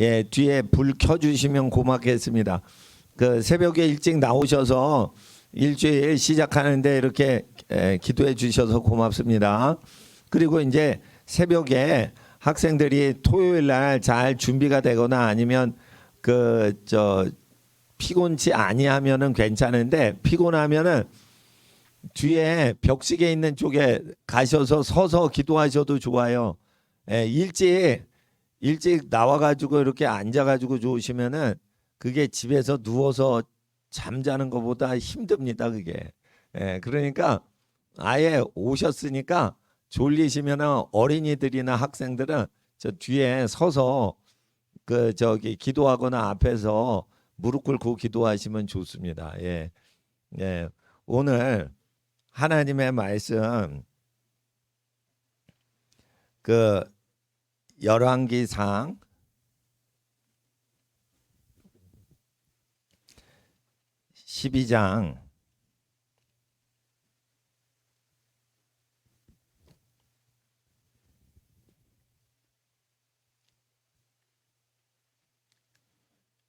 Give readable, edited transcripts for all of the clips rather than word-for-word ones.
예, 뒤에 불 켜주시면 고맙겠습니다. 그 새벽에 일찍 나오셔서 일주일 시작하는데 이렇게 기도해 주셔서 고맙습니다. 그리고 이제 새벽에 학생들이 토요일 날 잘 준비가 되거나 아니면 피곤치 아니하면은 괜찮은데 피곤하면은 뒤에 벽시계 있는 쪽에 가셔서 서서 기도하셔도 좋아요. 예, 일찍 나와가지고 이렇게 앉아가지고 좋으시면은 그게 집에서 누워서 잠자는 것보다 힘듭니다. 그게. 예, 그러니까 아예 오셨으니까 졸리시면은 어린이들이나 학생들은 저 뒤에 서서 기도하거나 앞에서 무릎 꿇고 기도하시면 좋습니다. 예, 예. 오늘 하나님의 말씀 그 열왕기상 12장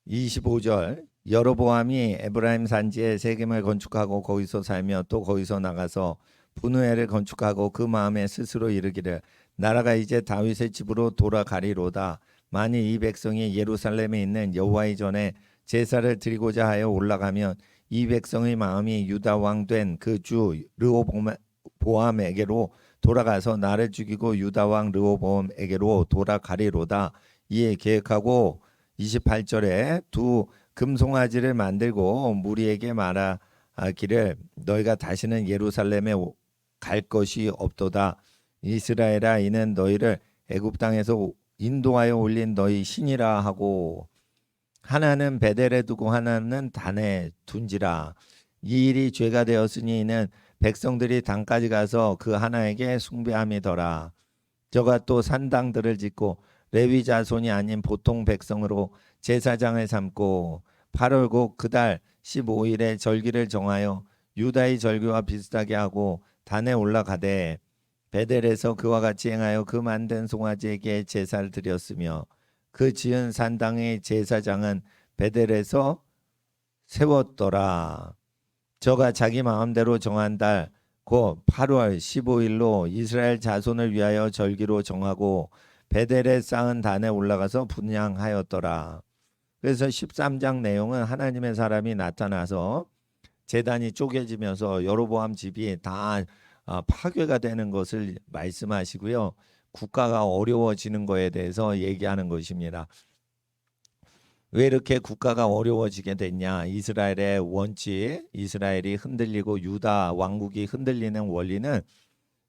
25절 여로보암이 에브라임 산지에 세겜을 건축하고 거기서 살며 또 거기서 나가서 분우엘을 건축하고 그 마음에 스스로 이르기를 나라가 이제 다윗의 집으로 돌아가리로다. 만일 이 백성이 예루살렘에 있는 여호와의 전에 제사를 드리고자 하여 올라가면 이 백성의 마음이 유다 왕 된 그 주 르호보암에게로 돌아가서 나를 죽이고 유다 왕 르호보암에게로 돌아가리로다. 이에 계획하고 28절에 두 금송아지를 만들고 무리에게 말하기를 너희가 다시는 예루살렘에 갈 것이 없도다. 이스라엘아 이는 너희를 애굽 땅에서 인도하여 올린 너희 신이라 하고 하나는 베델에 두고 하나는 단에 둔지라. 이 일이 죄가 되었으니 이는 백성들이 단까지 가서 그 하나에게 숭배함이더라. 저가 또 산당들을 짓고 레위 자손이 아닌 보통 백성으로 제사장을 삼고 8월 곧 그달 15일에 절기를 정하여 유다의 절기와 비슷하게 하고 단에 올라가되 베델에서 그와 같이 행하여 그 만든 송아지에게 제사를 드렸으며 그 지은 산당의 제사장은 베델에서 세웠더라. 저가 자기 마음대로 정한 달 곧 8월 15일로 이스라엘 자손을 위하여 절기로 정하고 베델에 쌓은 단에 올라가서 분향하였더라. 그래서 13장 내용은 하나님의 사람이 나타나서 제단이 쪼개지면서 여로보암 집이 다 파괴가 되는 것을 말씀하시고요. 국가가 어려워지는 것에 대해서 얘기하는 것입니다. 왜 이렇게 국가가 어려워지게 됐냐? 이스라엘의 원칙, 이스라엘이 흔들리고 유다 왕국이 흔들리는 원리는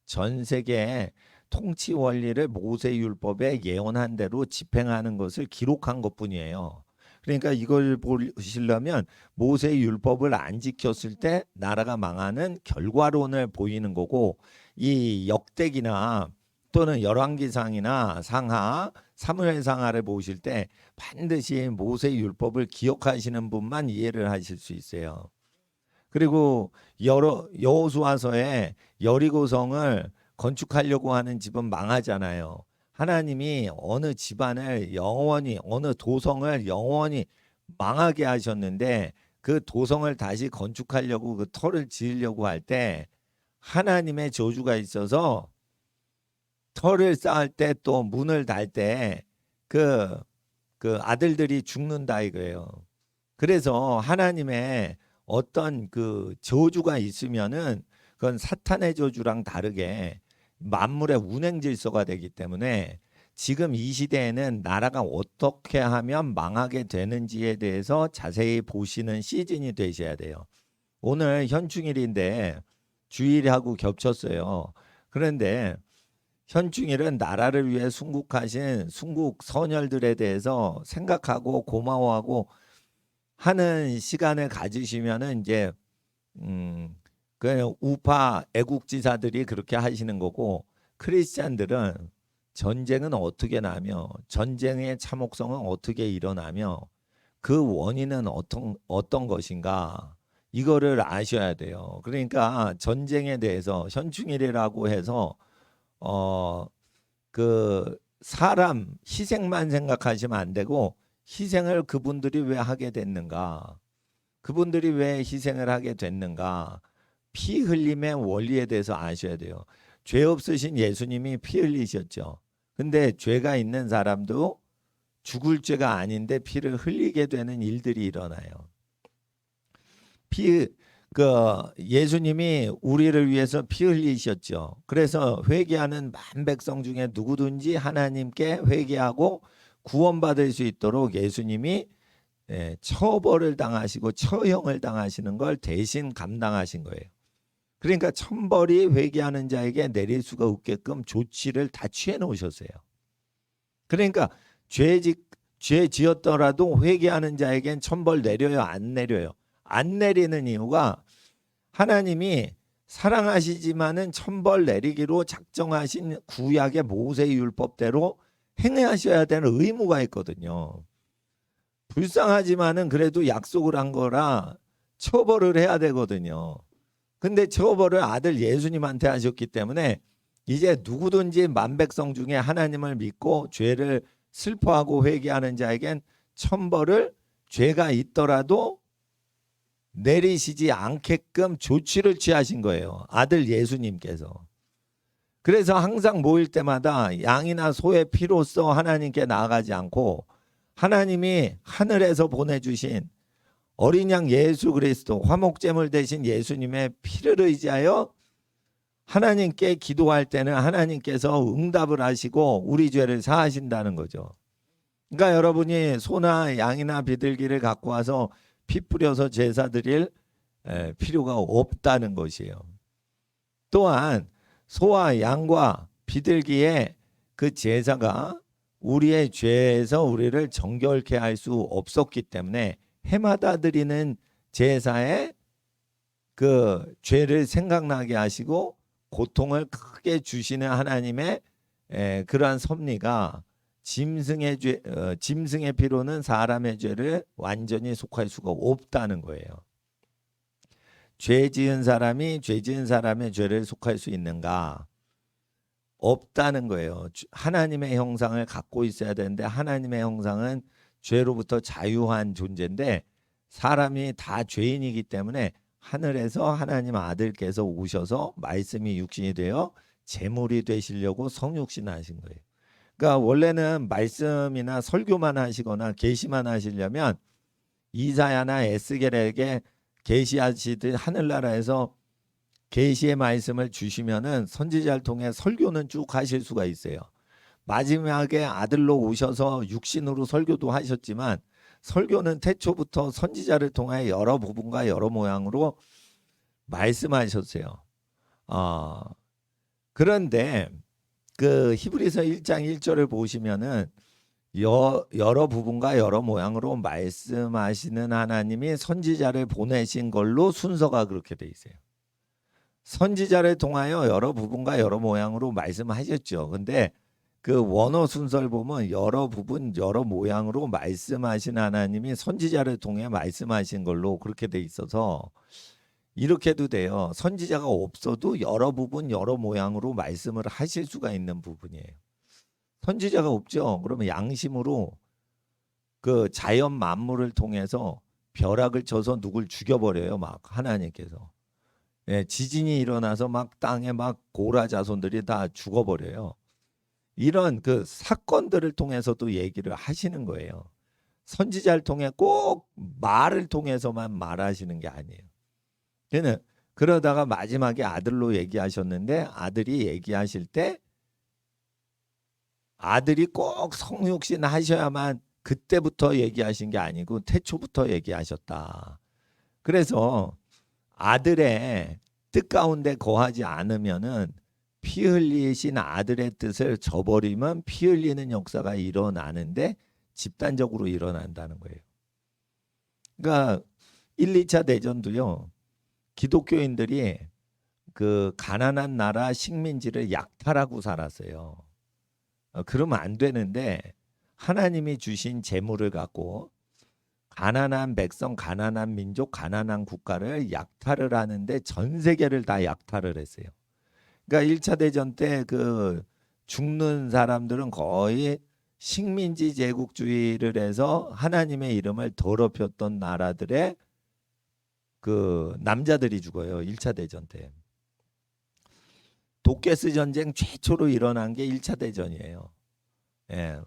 전 세계의 통치 원리를 모세율법에 예언한 대로 집행하는 것을 기록한 것뿐이에요. 그러니까 이걸 보시려면 모세율법을 안 지켰을 때 나라가 망하는 결과론을 보이는 거고 이 역대기나 또는 열왕기상이나 상하, 사무엘상하를 보실 때 반드시 모세율법을 기억하시는 분만 이해를 하실 수 있어요. 그리고 여호수아서에 여리고성을 건축하려고 하는 집은 망하잖아요. 하나님이 어느 집안을 영원히 어느 도성을 영원히 망하게 하셨는데 그 도성을 다시 건축하려고 그 터를 지으려고 할 때 하나님의 저주가 있어서 터를 쌓을 때 또 문을 달 때 그 아들들이 죽는다 이거예요. 그래서 하나님의 어떤 그 저주가 있으면은 그건 사탄의 저주랑 다르게 만물의 운행 질서가 되기 때문에 지금 이 시대에는 나라가 어떻게 하면 망하게 되는지에 대해서 자세히 보시는 시즌이 되셔야 돼요. 오늘 현충일인데 주일하고 겹쳤어요. 그런데 현충일은 나라를 위해 순국하신 순국 선열들에 대해서 생각하고 고마워하고 하는 시간을 가지시면은 이제 그 우파 애국지사들이 그렇게 하시는 거고 크리스찬들은 전쟁은 어떻게 나며 전쟁의 참혹성은 어떻게 일어나며 그 원인은 어떤 것인가 이거를 아셔야 돼요. 그러니까 전쟁에 대해서 현충일이라고 해서 그 사람 희생만 생각하시면 안 되고 희생을 그분들이 왜 하게 됐는가? 그분들이 왜 희생을 하게 됐는가? 피 흘림의 원리에 대해서 아셔야 돼요. 죄 없으신 예수님이 피 흘리셨죠. 근데 죄가 있는 사람도 죽을 죄가 아닌데 피를 흘리게 되는 일들이 일어나요. 예수님이 우리를 위해서 피 흘리셨죠. 그래서 회개하는 만 백성 중에 누구든지 하나님께 회개하고 구원받을 수 있도록 예수님이 처벌을 당하시고 처형을 당하시는 걸 대신 감당하신 거예요. 그러니까 천벌이 회개하는 자에게 내릴 수가 없게끔 조치를 다 취해 놓으셨어요. 그러니까 죄 지었더라도 회개하는 자에겐 천벌 내려요, 안 내려요? 안 내리는 이유가 하나님이 사랑하시지만은 천벌 내리기로 작정하신 구약의 모세율법대로 행하셔야 되는 의무가 있거든요. 불쌍하지만은 그래도 약속을 한 거라 처벌을 해야 되거든요. 근데 처벌을 아들 예수님한테 하셨기 때문에 이제 누구든지 만백성 중에 하나님을 믿고 죄를 슬퍼하고 회개하는 자에겐 천벌을 죄가 있더라도 내리시지 않게끔 조치를 취하신 거예요. 아들 예수님께서. 그래서 항상 모일 때마다 양이나 소의 피로써 하나님께 나아가지 않고 하나님이 하늘에서 보내주신 어린 양 예수 그리스도 화목제물 대신 예수님의 피를 의지하여 하나님께 기도할 때는 하나님께서 응답을 하시고 우리 죄를 사하신다는 거죠. 그러니까 여러분이 소나 양이나 비둘기를 갖고 와서 피 뿌려서 제사 드릴 필요가 없다는 것이에요. 또한 소와 양과 비둘기의 그 제사가 우리의 죄에서 우리를 정결케 할 수 없었기 때문에 해마다 드리는 제사에 그 죄를 생각나게 하시고 고통을 크게 주시는 하나님의 그러한 섭리가 짐승의 피로는 사람의 죄를 완전히 속할 수가 없다는 거예요. 죄 지은 사람이 죄 지은 사람의 죄를 속할 수 있는가? 없다는 거예요. 하나님의 형상을 갖고 있어야 되는데 하나님의 형상은 죄로부터 자유한 존재인데 사람이 다 죄인이기 때문에 하늘에서 하나님 아들께서 오셔서 말씀이 육신이 되어 제물이 되시려고 성육신하신 거예요. 그러니까 원래는 말씀이나 설교만 하시거나 계시만 하시려면 이사야나 에스겔에게 계시하시듯 하늘나라에서 계시의 말씀을 주시면은 선지자를 통해 설교는 쭉 하실 수가 있어요. 마지막에 아들로 오셔서 육신으로 설교도 하셨지만 설교는 태초부터 선지자를 통해 여러 부분과 여러 모양으로 말씀하셨어요. 그런데 그 히브리서 1장 1절을 보시면은 여러 부분과 여러 모양으로 말씀하시는 하나님이 선지자를 보내신 걸로 순서가 그렇게 돼 있어요. 선지자를 통하여 여러 부분과 여러 모양으로 말씀하셨죠. 근데 그 원어 순서를 보면 여러 부분 여러 모양으로 말씀하신 하나님이 선지자를 통해 말씀하신 걸로 그렇게 돼 있어서 이렇게도 돼요. 선지자가 없어도 여러 부분 여러 모양으로 말씀을 하실 수가 있는 부분이에요. 선지자가 없죠. 그러면 양심으로 그 자연 만물을 통해서 벼락을 쳐서 누굴 죽여버려요. 막 하나님께서. 지진이 일어나서 막 땅에 막 고라 자손들이 다 죽어버려요. 이런 그 사건들을 통해서도 얘기를 하시는 거예요. 선지자를 통해 꼭 말을 통해서만 말하시는 게 아니에요. 그러다가 마지막에 아들로 얘기하셨는데 아들이 얘기하실 때 아들이 꼭 성육신 하셔야만 그때부터 얘기하신 게 아니고 태초부터 얘기하셨다. 그래서 아들의 뜻 가운데 거하지 않으면은 피 흘리신 아들의 뜻을 저버리면 피 흘리는 역사가 일어나는데 집단적으로 일어난다는 거예요. 그러니까 1, 2차 대전도요. 기독교인들이 그 가난한 나라 식민지를 약탈하고 살았어요. 그러면 안 되는데 하나님이 주신 재물을 갖고 가난한 백성, 가난한 민족, 가난한 국가를 약탈을 하는데 전 세계를 다 약탈을 했어요. 그러니까 1차 대전 때 그 죽는 사람들은 거의 식민지 제국주의를 해서 하나님의 이름을 더럽혔던 나라들의 그 남자들이 죽어요. 1차 대전 때. 도케스 전쟁 최초로 일어난 게 1차 대전이에요. 예.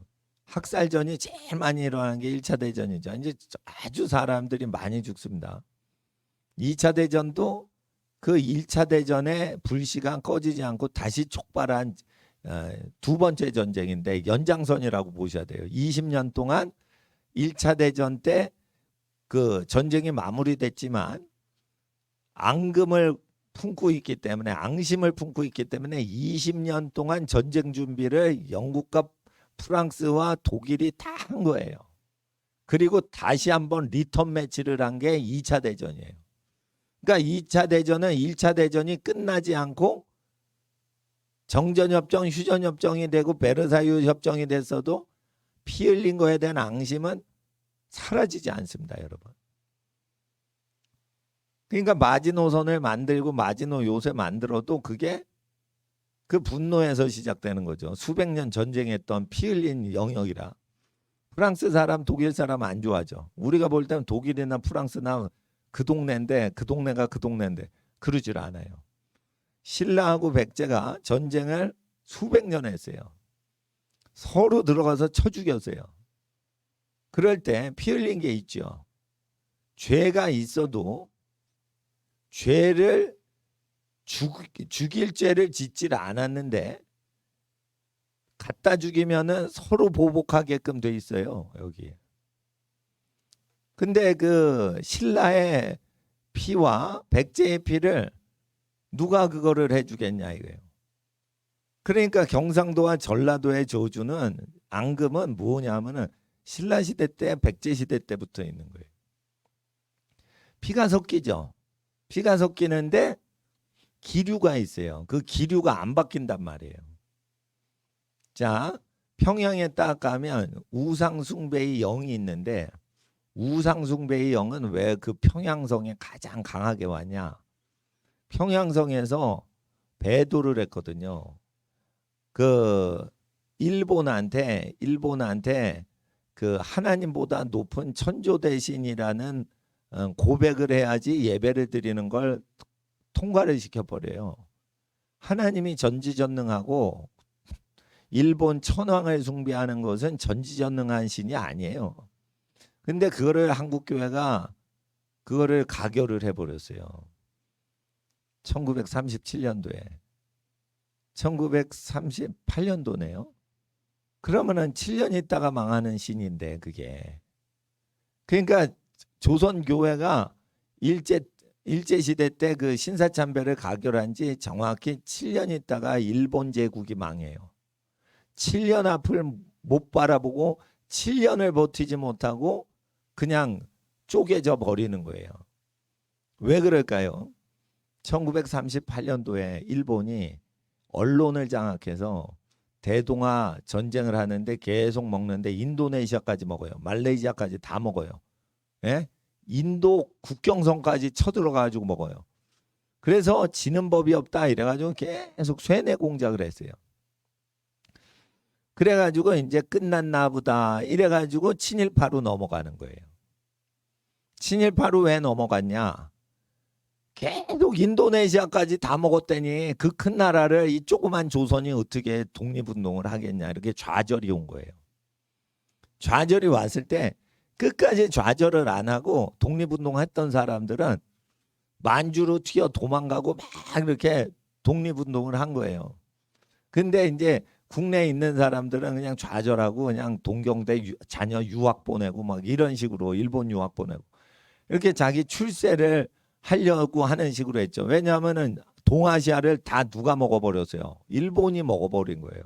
학살전이 제일 많이 일어난 게 1차 대전이죠. 이제 아주 사람들이 많이 죽습니다. 2차 대전도 그 1차 대전의 불씨가 꺼지지 않고 다시 촉발한 두 번째 전쟁인데 연장선이라고 보셔야 돼요. 20년 동안 1차 대전 때 그 전쟁이 마무리됐지만 앙금을 품고 있기 때문에 앙심을 품고 있기 때문에 20년 동안 전쟁 준비를 영국과 프랑스와 독일이 다 한 거예요. 그리고 다시 한번 리턴 매치를 한 게 2차 대전이에요. 그러니까 2차 대전은 1차 대전이 끝나지 않고 정전협정, 휴전협정이 되고 베르사유 협정이 됐어도 피 흘린 거에 대한 앙심은 사라지지 않습니다, 여러분. 그러니까 마지노선을 만들고 마지노 요새 만들어도 그게 그 분노에서 시작되는 거죠. 수백 년 전쟁했던 피 흘린 영역이라. 프랑스 사람, 독일 사람 안 좋아하죠. 우리가 볼 때는 독일이나 프랑스나 그 동네인데 그 동네가 그 동네인데 그러질 않아요. 신라하고 백제가 전쟁을 수백 년 했어요. 서로 들어가서 쳐 죽였어요. 그럴 때 피 흘린 게 있죠. 죄가 있어도 죄를 죽일 죄를 짓질 않았는데 갖다 죽이면은 서로 보복하게끔 돼 있어요, 여기. 근데 그 신라의 피와 백제의 피를 누가 그거를 해주겠냐 이거예요. 그러니까 경상도와 전라도의 저주는 앙금은 뭐냐면은 신라 시대 때, 백제 시대 때부터 있는 거예요. 피가 섞이죠. 피가 섞이는데 기류가 있어요. 그 기류가 안 바뀐단 말이에요. 자, 평양에 딱 가면 우상숭배의 영이 있는데 우상숭배의 영은 왜 그 평양성에 가장 강하게 왔냐? 평양성에서 배도를 했거든요. 그 일본한테 그 하나님보다 높은 천조 대신이라는 고백을 해야지 예배를 드리는 걸 통과를 시켜버려요. 하나님이 전지전능하고 일본 천황을 숭배하는 것은 전지전능한 신이 아니에요. 근데 그거를 한국교회가 그거를 가결을 해버렸어요. 1937년도에. 1938년도네요. 그러면은 7년 있다가 망하는 신인데 그게. 그러니까 조선교회가 일제시대 때 그 신사참배를 가결한 지 정확히 7년 있다가 일본 제국이 망해요. 7년 앞을 못 바라보고 7년을 버티지 못하고 그냥 쪼개져 버리는 거예요. 왜 그럴까요? 1938년도에 일본이 언론을 장악해서 대동아 전쟁을 하는데 계속 먹는데 인도네시아까지 먹어요. 말레이시아까지 다 먹어요. 예? 인도 국경선까지 쳐들어가지고 먹어요. 그래서 지는 법이 없다 이래가지고 계속 쇠뇌 공작을 했어요. 그래가지고 이제 끝났나 보다 이래가지고 친일파로 넘어가는 거예요. 친일파로 왜 넘어갔냐? 계속 인도네시아까지 다 먹었더니 그 큰 나라를 이 조그만 조선이 어떻게 독립운동을 하겠냐 이렇게 좌절이 온 거예요. 좌절이 왔을 때 끝까지 좌절을 안 하고 독립운동했던 사람들은 만주로 튀어 도망가고 막 이렇게 독립운동을 한 거예요. 근데 이제 국내에 있는 사람들은 그냥 좌절하고 그냥 동경대 자녀 유학 보내고 막 이런 식으로 일본 유학 보내고 이렇게 자기 출세를 하려고 하는 식으로 했죠. 왜냐하면은 동아시아를 다 누가 먹어버렸어요. 일본이 먹어버린 거예요.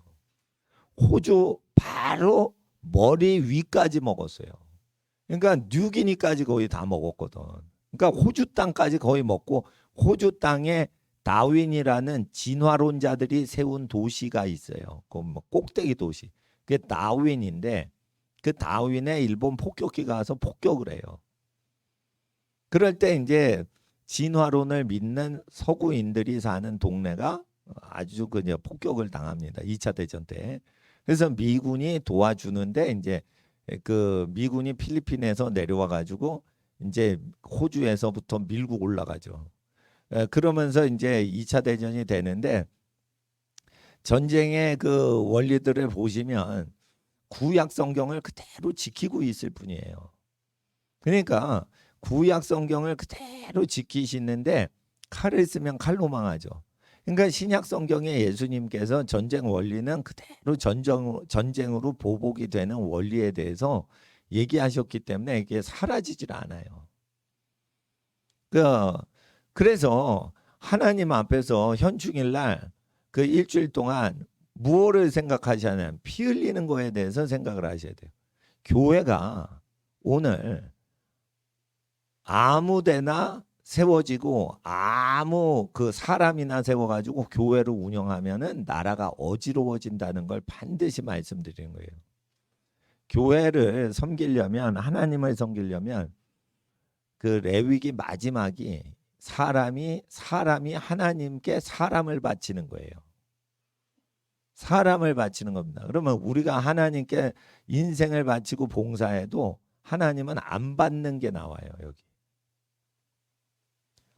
호주 바로 머리 위까지 먹었어요. 그러니까 뉴기니까지 거의 다 먹었거든. 그러니까 호주 땅까지 거의 먹고 호주 땅에 다윈이라는 진화론자들이 세운 도시가 있어요. 그 뭐 꼭대기 도시. 그게 다윈인데 그 다윈에 일본 폭격기가 와서 폭격을 해요. 그럴 때 이제 진화론을 믿는 서구인들이 사는 동네가 아주 그냥 폭격을 당합니다. 2차 대전 때. 그래서 미군이 도와주는데 이제 그 미군이 필리핀에서 내려와 가지고 이제 호주에서부터 밀고 올라가죠. 그러면서 이제 2차 대전이 되는데 전쟁의 그 원리들을 보시면 구약 성경을 그대로 지키고 있을 뿐이에요. 그러니까 구약 성경을 그대로 지키시는데 칼을 쓰면 칼로 망하죠. 그러니까 신약 성경에 예수님께서 전쟁 원리는 그대로 전쟁으로 보복이 되는 원리에 대해서 얘기하셨기 때문에 이게 사라지질 않아요. 그래서 하나님 앞에서 현충일 날 그 일주일 동안 무엇을 생각하시냐면 피 흘리는 거에 대해서 생각을 하셔야 돼요. 교회가 오늘 아무 데나 세워지고 아무 그 사람이나 세워가지고 교회를 운영하면은 나라가 어지러워진다는 걸 반드시 말씀드리는 거예요. 교회를 섬기려면 하나님을 섬기려면 그 레위기 마지막이 사람이 하나님께 사람을 바치는 거예요. 사람을 바치는 겁니다. 그러면 우리가 하나님께 인생을 바치고 봉사해도 하나님은 안 받는 게 나와요, 여기.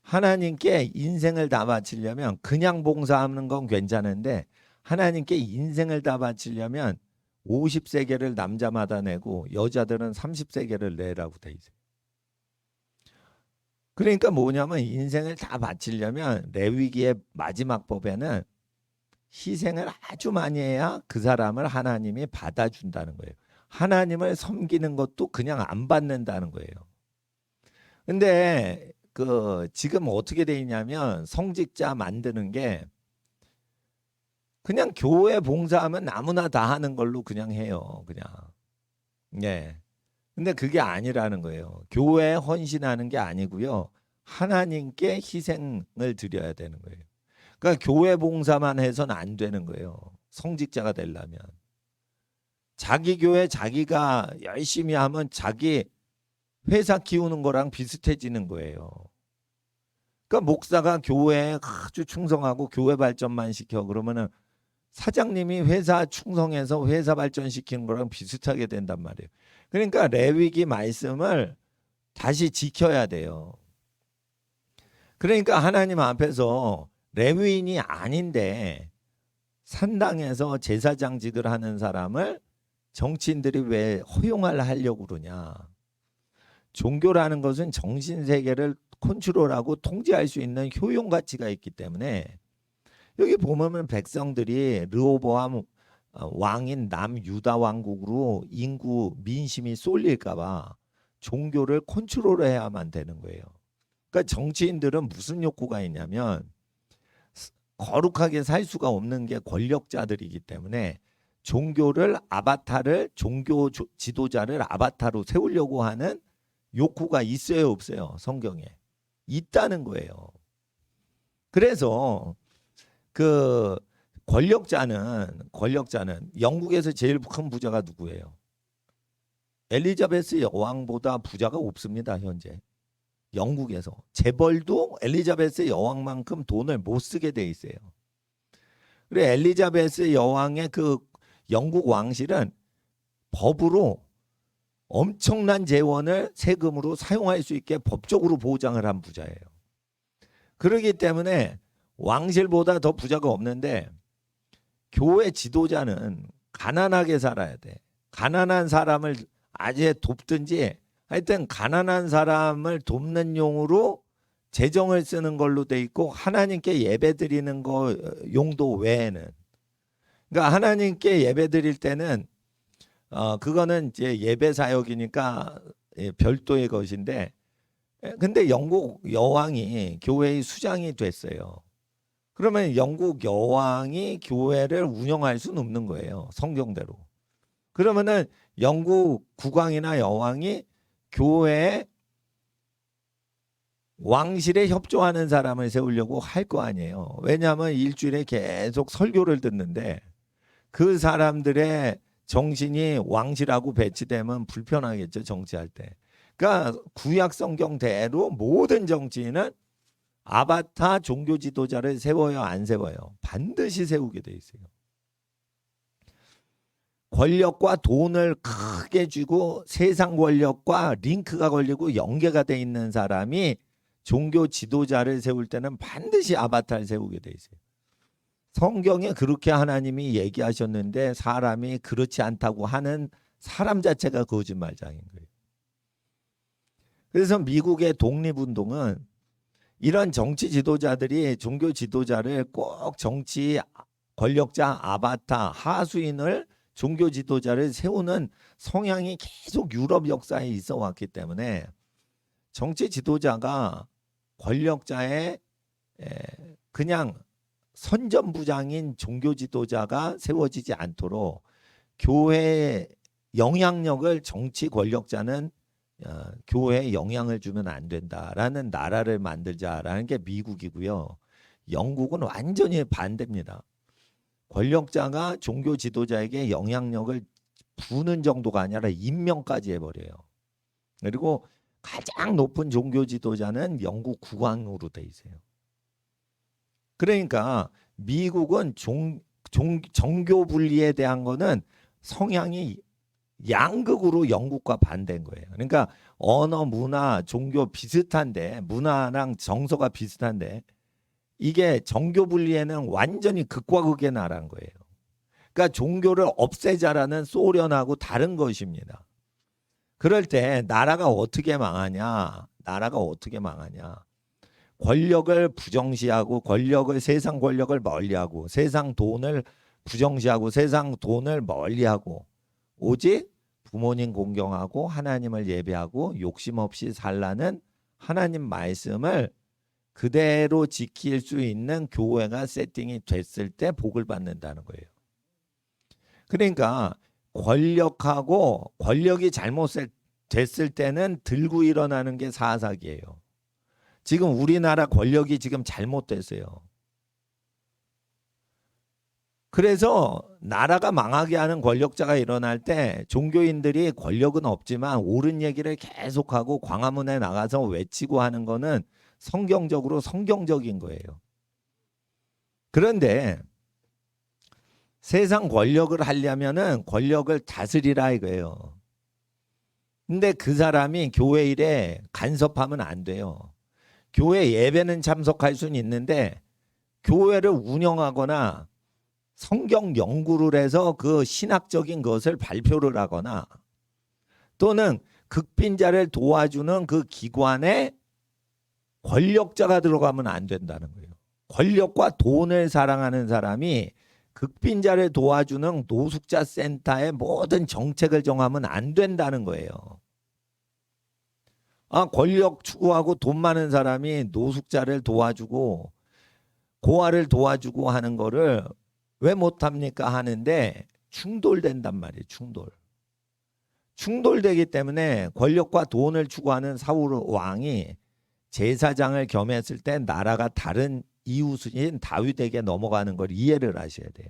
하나님께 인생을 다 바치려면 그냥 봉사하는 건 괜찮은데 하나님께 인생을 다 바치려면 50세겔을 남자마다 내고 여자들은 30세겔을 내라고 돼 있어요. 그러니까 뭐냐면 인생을 다 바치려면 레위기의 마지막 법에는 희생을 아주 많이 해야 그 사람을 하나님이 받아준다는 거예요. 하나님을 섬기는 것도 그냥 안 받는다는 거예요. 근데 그 지금 어떻게 돼 있냐면 성직자 만드는 게 그냥 교회 봉사하면 아무나 다 하는 걸로 그냥 해요. 그냥. 예. 근데 그게 아니라는 거예요. 교회에 헌신하는 게 아니고요. 하나님께 희생을 드려야 되는 거예요. 그러니까 교회 봉사만 해서는 안 되는 거예요. 성직자가 되려면. 자기 교회 자기가 열심히 하면 자기 회사 키우는 거랑 비슷해지는 거예요. 그러니까 목사가 교회에 아주 충성하고 교회 발전만 시켜 그러면은 사장님이 회사 충성해서 회사 발전시키는 거랑 비슷하게 된단 말이에요. 그러니까 레위기 말씀을 다시 지켜야 돼요. 그러니까 하나님 앞에서 레위인이 아닌데 산당에서 제사장직을 하는 사람을 정치인들이 왜 허용을 하려고 그러냐. 종교라는 것은 정신세계를 컨트롤하고 통제할 수 있는 효용 가치가 있기 때문에 여기 보면 백성들이 르호보암 왕인 남유다 왕국으로 인구 민심이 쏠릴까 봐 종교를 컨트롤해야만 되는 거예요. 그러니까 정치인들은 무슨 욕구가 있냐면 거룩하게 살 수가 없는 게 권력자들이기 때문에 종교를 아바타를 종교 지도자를 아바타로 세우려고 하는 욕구가 있어요, 없어요? 성경에 있다는 거예요. 그래서 그 권력자는 영국에서 제일 큰 부자가 누구예요? 엘리자베스 여왕보다 부자가 없습니다, 현재. 영국에서 재벌도 엘리자베스 여왕만큼 돈을 못 쓰게 돼 있어요. 그래 엘리자베스 여왕의 그 영국 왕실은 법으로 엄청난 재원을 세금으로 사용할 수 있게 법적으로 보장을 한 부자예요. 그렇기 때문에 왕실보다 더 부자가 없는데 교회 지도자는 가난하게 살아야 돼. 가난한 사람을 아예 돕든지 하여튼 가난한 사람을 돕는 용으로 재정을 쓰는 걸로 돼 있고 하나님께 예배 드리는 거 용도 외에는 그러니까 하나님께 예배 드릴 때는 그거는 이제 예배 사역이니까 별도의 것인데 근데 영국 여왕이 교회의 수장이 됐어요. 그러면 영국 여왕이 교회를 운영할 수는 없는 거예요. 성경대로. 그러면은 영국 국왕이나 여왕이 교회에 왕실에 협조하는 사람을 세우려고 할 거 아니에요. 왜냐하면 일주일에 계속 설교를 듣는데 그 사람들의 정신이 왕실하고 배치되면 불편하겠죠. 정치할 때. 그러니까 구약 성경대로 모든 정치인은 아바타 종교 지도자를 세워요, 안 세워요? 반드시 세우게 돼 있어요. 권력과 돈을 크게 쥐고 세상 권력과 링크가 걸리고 연계가 돼 있는 사람이 종교 지도자를 세울 때는 반드시 아바타를 세우게 돼 있어요. 성경에 그렇게 하나님이 얘기하셨는데 사람이 그렇지 않다고 하는 사람 자체가 거짓말장인 거예요. 그래서 미국의 독립운동은 이런 정치 지도자들이 종교 지도자를 꼭 정치 권력자 아바타 하수인을 종교 지도자를 세우는 성향이 계속 유럽 역사에 있어 왔기 때문에 정치 지도자가 권력자의 그냥 선전부장인 종교 지도자가 세워지지 않도록 교회의 영향력을 정치 권력자는 교회에 영향을 주면 안 된다라는 나라를 만들자라는 게 미국이고요. 영국은 완전히 반대입니다. 권력자가 종교 지도자에게 영향력을 부는 정도가 아니라 임명까지 해버려요. 그리고 가장 높은 종교 지도자는 영국 국왕으로 돼 있어요. 그러니까 미국은 정교 분리에 대한 거는 성향이 양극으로 영국과 반대인 거예요. 그러니까 언어, 문화, 종교 비슷한데 문화랑 정서가 비슷한데 이게 정교 분리에는 완전히 극과 극의 나라인 거예요. 그러니까 종교를 없애자라는 소련하고 다른 것입니다. 그럴 때 나라가 어떻게 망하냐? 나라가 어떻게 망하냐? 권력을 부정시하고 세상 권력을 멀리하고 세상 돈을 부정시하고 세상 돈을 멀리하고 오직 부모님 공경하고 하나님을 예배하고 욕심 없이 살라는 하나님 말씀을 그대로 지킬 수 있는 교회가 세팅이 됐을 때 복을 받는다는 거예요. 그러니까 권력이 잘못됐을 때는 들고 일어나는 게 사사기예요. 지금 우리나라 권력이 지금 잘못됐어요. 그래서 나라가 망하게 하는 권력자가 일어날 때 종교인들이 권력은 없지만 옳은 얘기를 계속하고 광화문에 나가서 외치고 하는 거는 성경적으로 성경적인 거예요. 그런데 세상 권력을 하려면은 권력을 다스리라 이거예요. 근데 그 사람이 교회 일에 간섭하면 안 돼요. 교회 예배는 참석할 수는 있는데 교회를 운영하거나 성경 연구를 해서 그 신학적인 것을 발표를 하거나 또는 극빈자를 도와주는 그 기관에 권력자가 들어가면 안 된다는 거예요. 권력과 돈을 사랑하는 사람이 극빈자를 도와주는 노숙자 센터의 모든 정책을 정하면 안 된다는 거예요. 권력 추구하고 돈 많은 사람이 노숙자를 도와주고 고아를 도와주고 하는 거를 왜 못합니까? 하는데 충돌된단 말이에요. 충돌되기 때문에 권력과 돈을 추구하는 사울 왕이 제사장을 겸했을 때 나라가 다른 이웃인 다윗에게 넘어가는 걸 이해를 하셔야 돼요.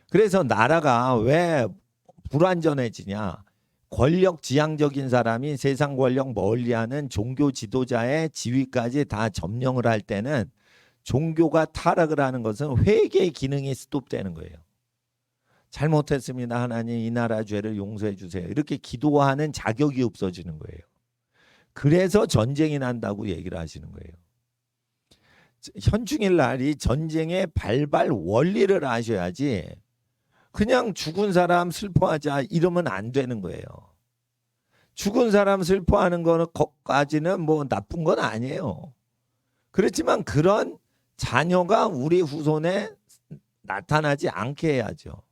그래서 나라가 왜 불완전해지냐? 권력 지향적인 사람이 세상 권력 멀리하는 종교 지도자의 지위까지 다 점령을 할 때는 종교가 타락을 하는 것은 회개의 기능이 스톱되는 거예요. 잘못했습니다. 하나님 이 나라 죄를 용서해 주세요. 이렇게 기도하는 자격이 없어지는 거예요. 그래서 전쟁이 난다고 얘기를 하시는 거예요. 현충일 날이 전쟁의 발발 원리를 아셔야지 그냥 죽은 사람 슬퍼하자 이러면 안 되는 거예요. 죽은 사람 슬퍼하는 것까지는 뭐 나쁜 건 아니에요. 그렇지만 그런 자녀가 우리 후손에 나타나지 않게 해야죠.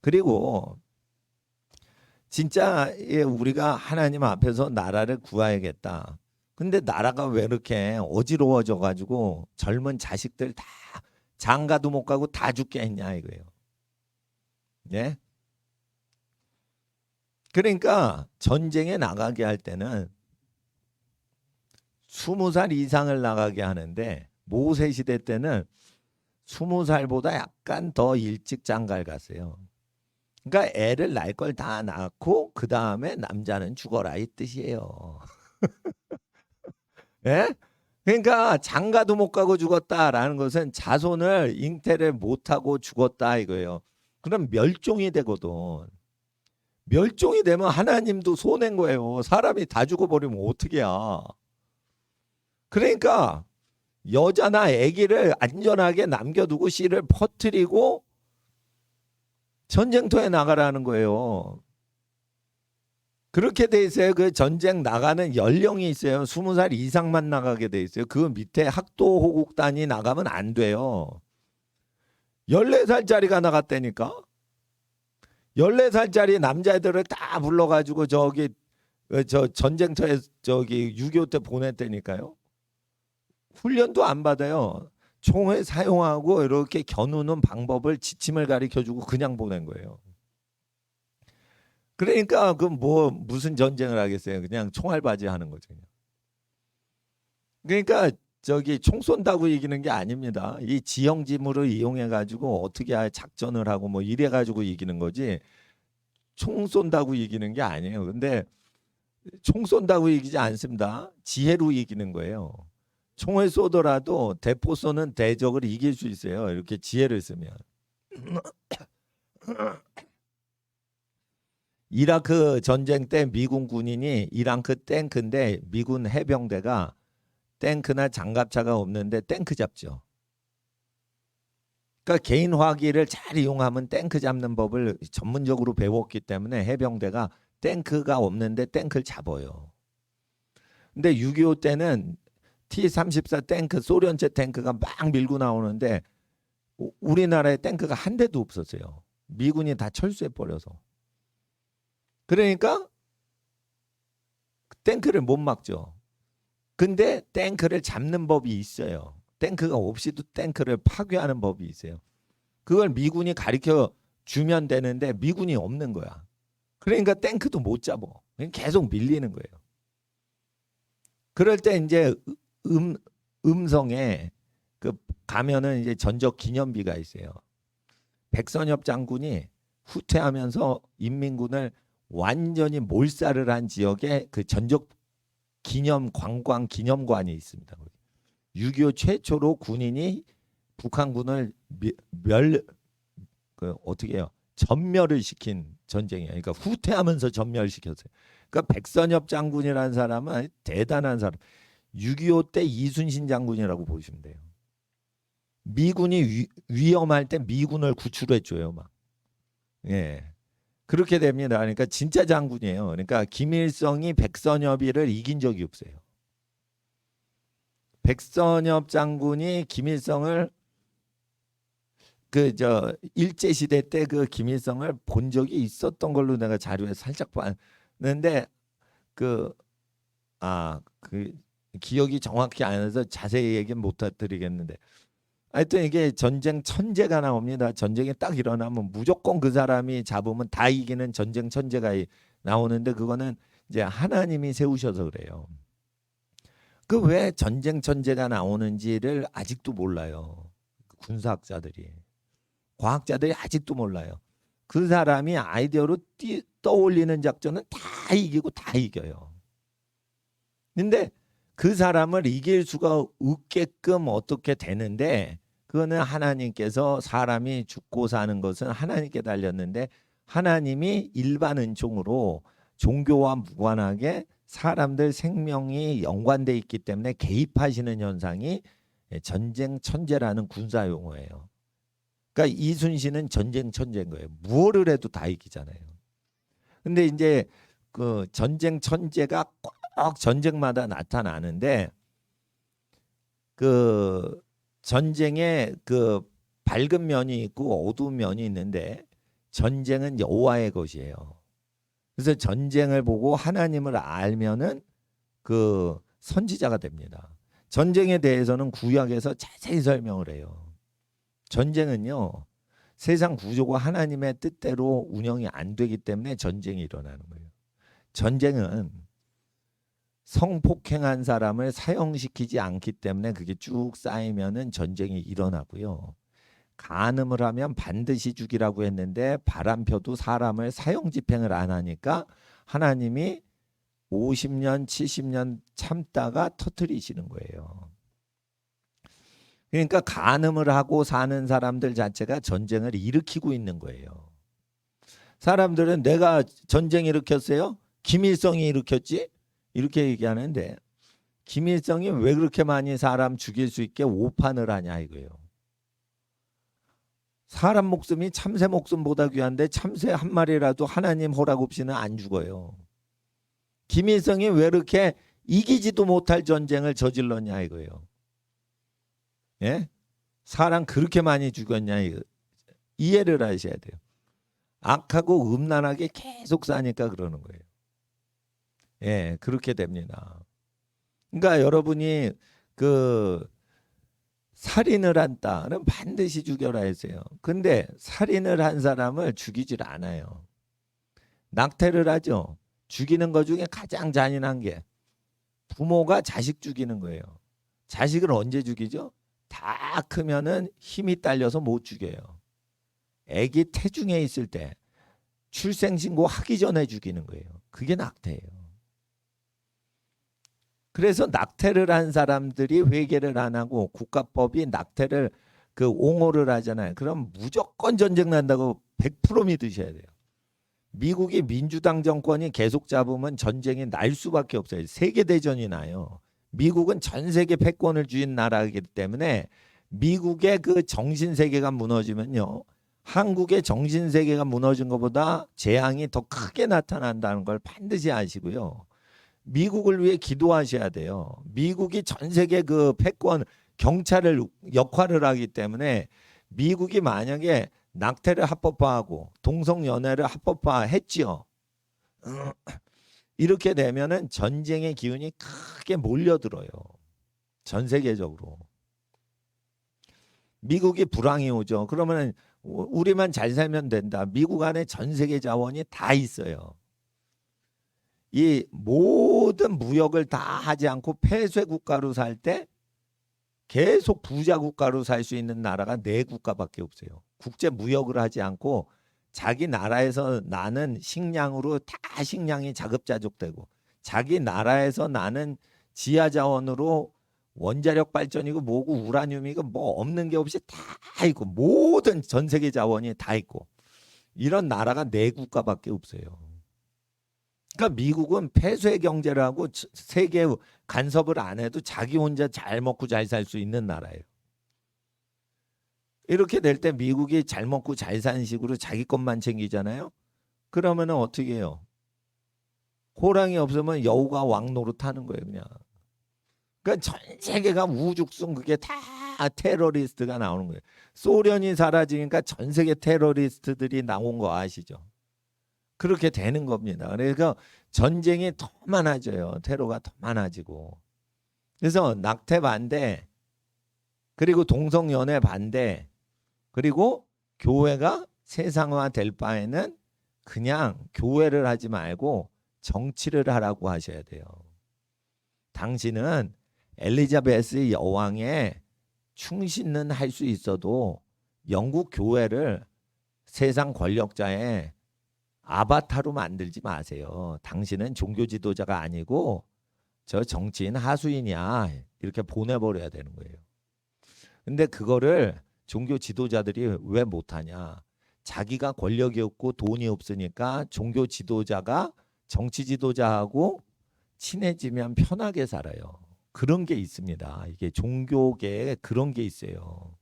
그리고 진짜 우리가 하나님 앞에서 나라를 구해야겠다. 근데 나라가 왜 이렇게 어지러워져 가지고 젊은 자식들 다 장가도 못 가고 다 죽게 했냐 이거예요. 예? 그러니까 전쟁에 나가게 할 때는 20살 이상을 나가게 하는데 모세 시대 때는 20살보다 약간 더 일찍 장가를 갔어요. 그러니까 애를 낳을 걸 다 낳고 그 다음에 남자는 죽어라 이 뜻이에요. 예? 그러니까 장가도 못 가고 죽었다라는 것은 자손을 잉태를 못하고 죽었다 이거예요. 그럼 멸종이 되거든. 멸종이 되면 하나님도 손해인 거예요. 사람이 다 죽어버리면 어떡해야. 그러니까 여자나 아기를 안전하게 남겨두고 씨를 퍼뜨리고 전쟁터에 나가라는 거예요. 그렇게 돼 있어요. 그 전쟁 나가는 연령이 있어요. 20살 이상만 나가게 돼 있어요. 그 밑에 학도 호국단이 나가면 안 돼요. 14살짜리가 나갔다니까. 14살짜리 남자애들을 다 불러가지고 저기 저 전쟁터에 저기 6.25 때 보냈다니까요. 훈련도 안 받아요. 총을 사용하고 이렇게 겨누는 방법을 지침을 가르쳐주고 그냥 보낸 거예요. 그러니까 그 뭐 무슨 전쟁을 하겠어요. 그냥 총알바지 하는 거죠. 그러니까 저기 총 쏜다고 이기는 게 아닙니다. 이 지형지물을 이용해 가지고 어떻게 작전을 하고 뭐 이래 가지고 이기는 거지. 총 쏜다고 이기는 게 아니에요. 근데 총 쏜다고 이기지 않습니다. 지혜로 이기는 거예요. 총을 쏘더라도 대포 쏘는 대적을 이길 수 있어요. 이렇게 지혜를 쓰면. 이라크 전쟁 때 미군 군인이 이라크 탱크인데 미군 해병대가 탱크나 장갑차가 없는데 탱크 잡죠. 그러니까 개인 화기를 잘 이용하면 탱크 잡는 법을 전문적으로 배웠기 때문에 해병대가 탱크가 없는데 탱크를 잡아요. 근데 6.25 때는 T-34 탱크, 소련제 탱크가 막 밀고 나오는데 우리나라에 탱크가 한 대도 없었어요. 미군이 다 철수해버려서. 그러니까 탱크를 못 막죠. 근데 탱크를 잡는 법이 있어요. 탱크가 없이도 탱크를 파괴하는 법이 있어요. 그걸 미군이 가르쳐 주면 되는데 미군이 없는 거야. 그러니까 탱크도 못 잡아. 계속 밀리는 거예요. 그럴 때 이제 음성에 그 가면은 이제 전적 기념비가 있어요. 백선엽 장군이 후퇴하면서 인민군을 완전히 몰살을 한 지역에 그 전적 기념 관광 기념관이 있습니다. 6.25 최초로 군인이 북한군을 어떻게 해요? 전멸을 시킨 전쟁이에요. 그러니까 후퇴하면서 전멸시켰어요. 그러니까 백선엽 장군이라는 사람은 대단한 사람. 6.25 때 이순신 장군이라고 보시면 돼요. 미군이 위험할 때 미군을 구출해줘요, 막. 예. 그렇게 됩니다. 그러니까 진짜 장군이에요. 그러니까 김일성이 백선엽이를 이긴 적이 없어요. 백선엽 장군이 김일성을 일제 시대 때 그 김일성을 본 적이 있었던 걸로 내가 자료에 살짝 봤는데 그 기억이 정확히 안 나서 자세히 얘기는 못 드리겠는데 하여튼 이게 전쟁 천재가 나옵니다. 전쟁이 딱 일어나면 무조건 그 사람이 잡으면 다 이기는 전쟁 천재가 나오는데 그거는 이제 하나님이 세우셔서 그래요. 그 왜 전쟁 천재가 나오는지를 아직도 몰라요. 군사학자들이. 과학자들이 아직도 몰라요. 그 사람이 아이디어로 떠올리는 작전은 다 이기고 다 이겨요. 근데 그 사람을 이길 수가 없게끔 어떻게 되는데 그거는 하나님께서 사람이 죽고 사는 것은 하나님께 달렸는데 하나님이 일반 은총으로 종교와 무관하게 사람들 생명이 연관돼 있기 때문에 개입하시는 현상이 전쟁 천재라는 군사 용어예요. 그러니까 이순신은 전쟁 천재인 거예요. 무엇을 해도 다 이기잖아요. 근데 이제 그 전쟁 천재가 꼭 전쟁마다 나타나는데 그 전쟁에 그 밝은 면이 있고 어두운 면이 있는데 전쟁은 여호와의 것이에요. 그래서 전쟁을 보고 하나님을 알면은 그 선지자가 됩니다. 전쟁에 대해서는 구약에서 자세히 설명을 해요. 전쟁은요. 세상 구조가 하나님의 뜻대로 운영이 안 되기 때문에 전쟁이 일어나는 거예요. 전쟁은 성폭행한 사람을 사형시키지 않기 때문에 그게 쭉 쌓이면은 전쟁이 일어나고요. 간음을 하면 반드시 죽이라고 했는데 바람 펴도 사람을 사형 집행을 안 하니까 하나님이 50년, 70년 참다가 터뜨리시는 거예요. 그러니까 간음을 하고 사는 사람들 자체가 전쟁을 일으키고 있는 거예요. 사람들은 내가 전쟁 일으켰어요? 김일성이 일으켰지? 이렇게 얘기하는데 김일성이 왜 그렇게 많이 사람 죽일 수 있게 오판을 하냐 이거예요. 사람 목숨이 참새 목숨보다 귀한데 참새 한 마리라도 하나님 허락 없이는 안 죽어요. 김일성이 왜 이렇게 이기지도 못할 전쟁을 저질렀냐 이거예요. 예? 사람 그렇게 많이 죽였냐 이거. 이해를 하셔야 돼요. 악하고 음란하게 계속 사니까 그러는 거예요. 예, 그렇게 됩니다. 그러니까 여러분이 그 살인을 한다는 반드시 죽여라 했어요. 근데 살인을 한 사람을 죽이질 않아요. 낙태를 하죠. 죽이는 것 중에 가장 잔인한 게 부모가 자식 죽이는 거예요. 자식을 언제 죽이죠? 다 크면은 힘이 딸려서 못 죽여요. 아기 태중에 있을 때 출생신고 하기 전에 죽이는 거예요. 그게 낙태예요. 그래서 낙태를 한 사람들이 회개를 안 하고 국가법이 낙태를 그 옹호를 하잖아요. 그럼 무조건 전쟁 난다고 100% 믿으셔야 돼요. 미국이 민주당 정권이 계속 잡으면 전쟁이 날 수밖에 없어요. 세계대전이 나요. 미국은 전 세계 패권을 쥐인 나라이기 때문에 미국의 그 정신세계가 무너지면요. 한국의 정신세계가 무너진 것보다 재앙이 더 크게 나타난다는 걸 반드시 아시고요. 미국을 위해 기도하셔야 돼요. 미국이 전 세계 그 패권 경찰을 역할을 하기 때문에 미국이 만약에 낙태를 합법화하고 동성연애를 합법화했지요. 이렇게 되면은 전쟁의 기운이 크게 몰려들어요. 전 세계적으로. 미국이 불황이 오죠. 그러면은 우리만 잘 살면 된다. 미국 안에 전 세계 자원이 다 있어요. 이 모든 무역을 다 하지 않고 폐쇄 국가로 살 때 계속 부자 국가로 살 수 있는 나라가 4국가밖에 없어요. 국제 무역을 하지 않고 자기 나라에서 나는 식량으로 다 식량이 자급자족되고 자기 나라에서 나는 지하 자원으로 원자력 발전이고 뭐고 우라늄이고 뭐 없는 게 없이 다 있고 모든 전 세계 자원이 다 있고 이런 나라가 4국가밖에 없어요. 그러니까 미국은 폐쇄 경제를 하고 세계 간섭을 안 해도 자기 혼자 잘 먹고 잘 살 수 있는 나라예요. 이렇게 될 때 미국이 잘 먹고 잘 사는 식으로 자기 것만 챙기잖아요. 그러면 어떻게 해요? 호랑이 없으면 여우가 왕 노릇하는 거예요, 그냥. 그러니까 전 세계가 우죽순 그게 다 테러리스트가 나오는 거예요. 소련이 사라지니까 전 세계 테러리스트들이 나온 거 아시죠? 그렇게 되는 겁니다. 그러니까 전쟁이 더 많아져요. 테러가 더 많아지고. 그래서 낙태 반대, 그리고 동성연애 반대, 그리고 교회가 세상화 될 바에는 그냥 교회를 하지 말고 정치를 하라고 하셔야 돼요. 당신은 엘리자베스 여왕의 충신은 할 수 있어도 영국 교회를 세상 권력자의 아바타로 만들지 마세요. 당신은 종교 지도자가 아니고 저 정치인 하수인이야. 이렇게 보내버려야 되는 거예요. 근데 그거를 종교 지도자들이 왜 못하냐. 자기가 권력이 없고 돈이 없으니까 종교 지도자가 정치 지도자하고 친해지면 편하게 살아요. 그런 게 있습니다. 이게 종교계에 그런 게 있어요.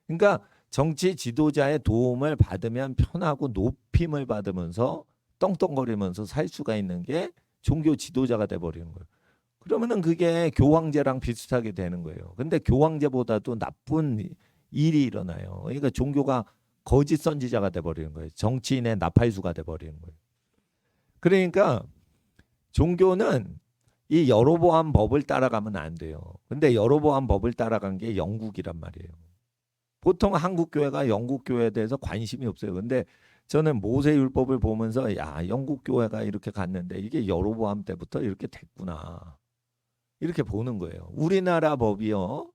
그러니까 정치 지도자의 도움을 받으면 편하고 높임을 받으면서 떵떵거리면서 살 수가 있는 게 종교 지도자가 돼버리는 거예요. 그러면은 그게 교황제랑 비슷하게 되는 거예요. 근데 교황제보다도 나쁜 일이 일어나요. 그러니까 종교가 거짓 선지자가 돼버리는 거예요. 정치인의 나팔수가 돼버리는 거예요. 그러니까 종교는 이 여로보암 법을 따라가면 안 돼요. 근데 여로보암 법을 따라간 게 영국이란 말이에요. 보통 한국 교회가 영국 교회에 대해서 관심이 없어요. 근데 저는 모세율법을 보면서 야, 영국 교회가 이렇게 갔는데 이게 여로보암 때부터 이렇게 됐구나. 이렇게 보는 거예요. 우리나라 법이요.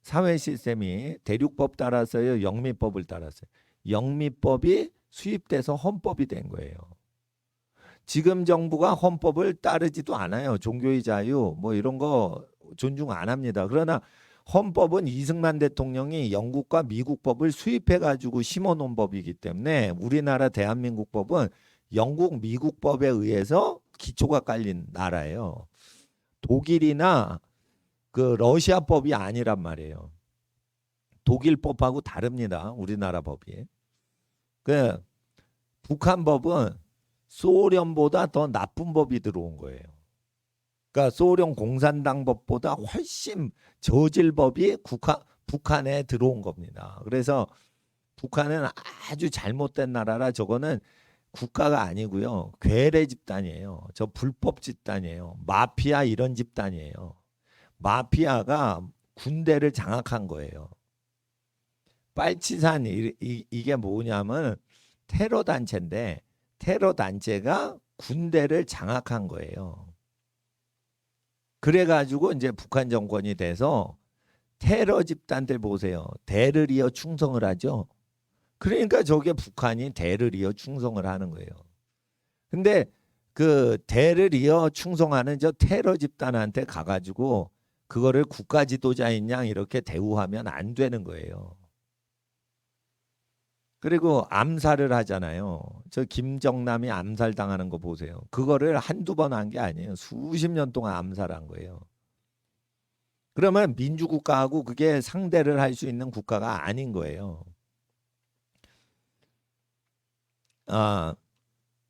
사회 시스템이 대륙법 따라서요. 영미법을 따랐어요. 영미법이 수입돼서 헌법이 된 거예요. 지금 정부가 헌법을 따르지도 않아요. 종교의 자유 뭐 이런 거 존중 안 합니다. 그러나 헌법은 이승만 대통령이 영국과 미국 법을 수입해 가지고 심어 놓은 법이기 때문에 우리나라 대한민국 법은 영국 미국 법에 의해서 기초가 깔린 나라예요. 독일이나 그 러시아 법이 아니란 말이에요. 독일 법하고 다릅니다. 우리나라 법이. 그 북한 법은 소련보다 더 나쁜 법이 들어온 거예요. 그러니까 소련 공산당 법보다 훨씬 저질 법이 북한에 들어온 겁니다. 그래서 북한은 아주 잘못된 나라라. 저거는 국가가 아니고요. 괴뢰 집단이에요. 저 불법 집단이에요. 마피아 이런 집단이에요. 마피아가 군대를 장악한 거예요. 빨치산 이게 뭐냐면 테러 단체인데 테러 단체가 군대를 장악한 거예요. 그래가지고 이제 북한 정권이 돼서 테러 집단들 보세요. 대를 이어 충성을 하죠. 그러니까 저게 북한이 대를 이어 충성을 하는 거예요. 근데 그 대를 이어 충성하는 저 테러 집단한테 가가지고 그거를 국가 지도자인 양 이렇게 대우하면 안 되는 거예요. 그리고 암살을 하잖아요. 저 김정남이 암살당하는 거 보세요. 그거를 한두 번 한 게 아니에요. 수십 년 동안 암살한 거예요. 그러면 민주국가하고 그게 상대를 할 수 있는 국가가 아닌 거예요. 아,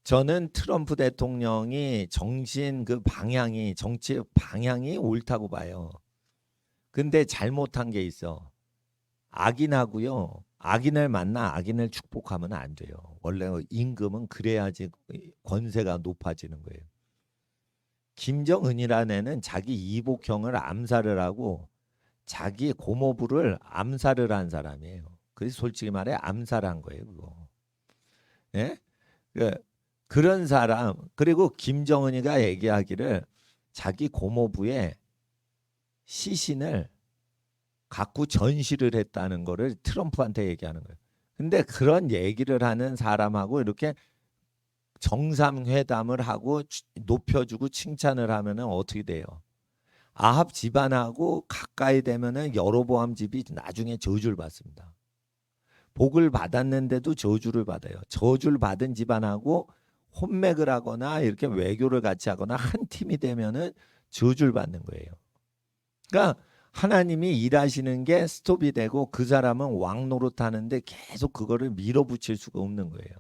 저는 트럼프 대통령이 정치 방향이 옳다고 봐요. 근데 잘못한 게 있어. 악인하고요. 악인을 만나 악인을 축복하면 안 돼요. 원래 임금은 그래야지 권세가 높아지는 거예요. 김정은이라는 애는 자기 이복형을 암살을 하고 자기 고모부를 암살을 한 사람이에요. 그래서 솔직히 말해 암살한 거예요, 그거. 예? 그런 사람. 그리고 김정은이가 얘기하기를 자기 고모부의 시신을 갖고 전시를 했다는 거를 트럼프한테 얘기하는 거예요. 근데 그런 얘기를 하는 사람하고 이렇게 정상회담을 하고 높여주고 칭찬을 하면은 어떻게 돼요? 아합 집안하고 가까이 되면은 여로보암 집이 나중에 저주를 받습니다. 복을 받았는데도 저주를 받아요. 저주를 받은 집안하고 혼맥을 하거나 이렇게 외교를 같이 하거나 한 팀이 되면은 저주를 받는 거예요. 그러니까 하나님이 일하시는 게 스톱이 되고 그 사람은 왕 노릇하는데 계속 그거를 밀어붙일 수가 없는 거예요.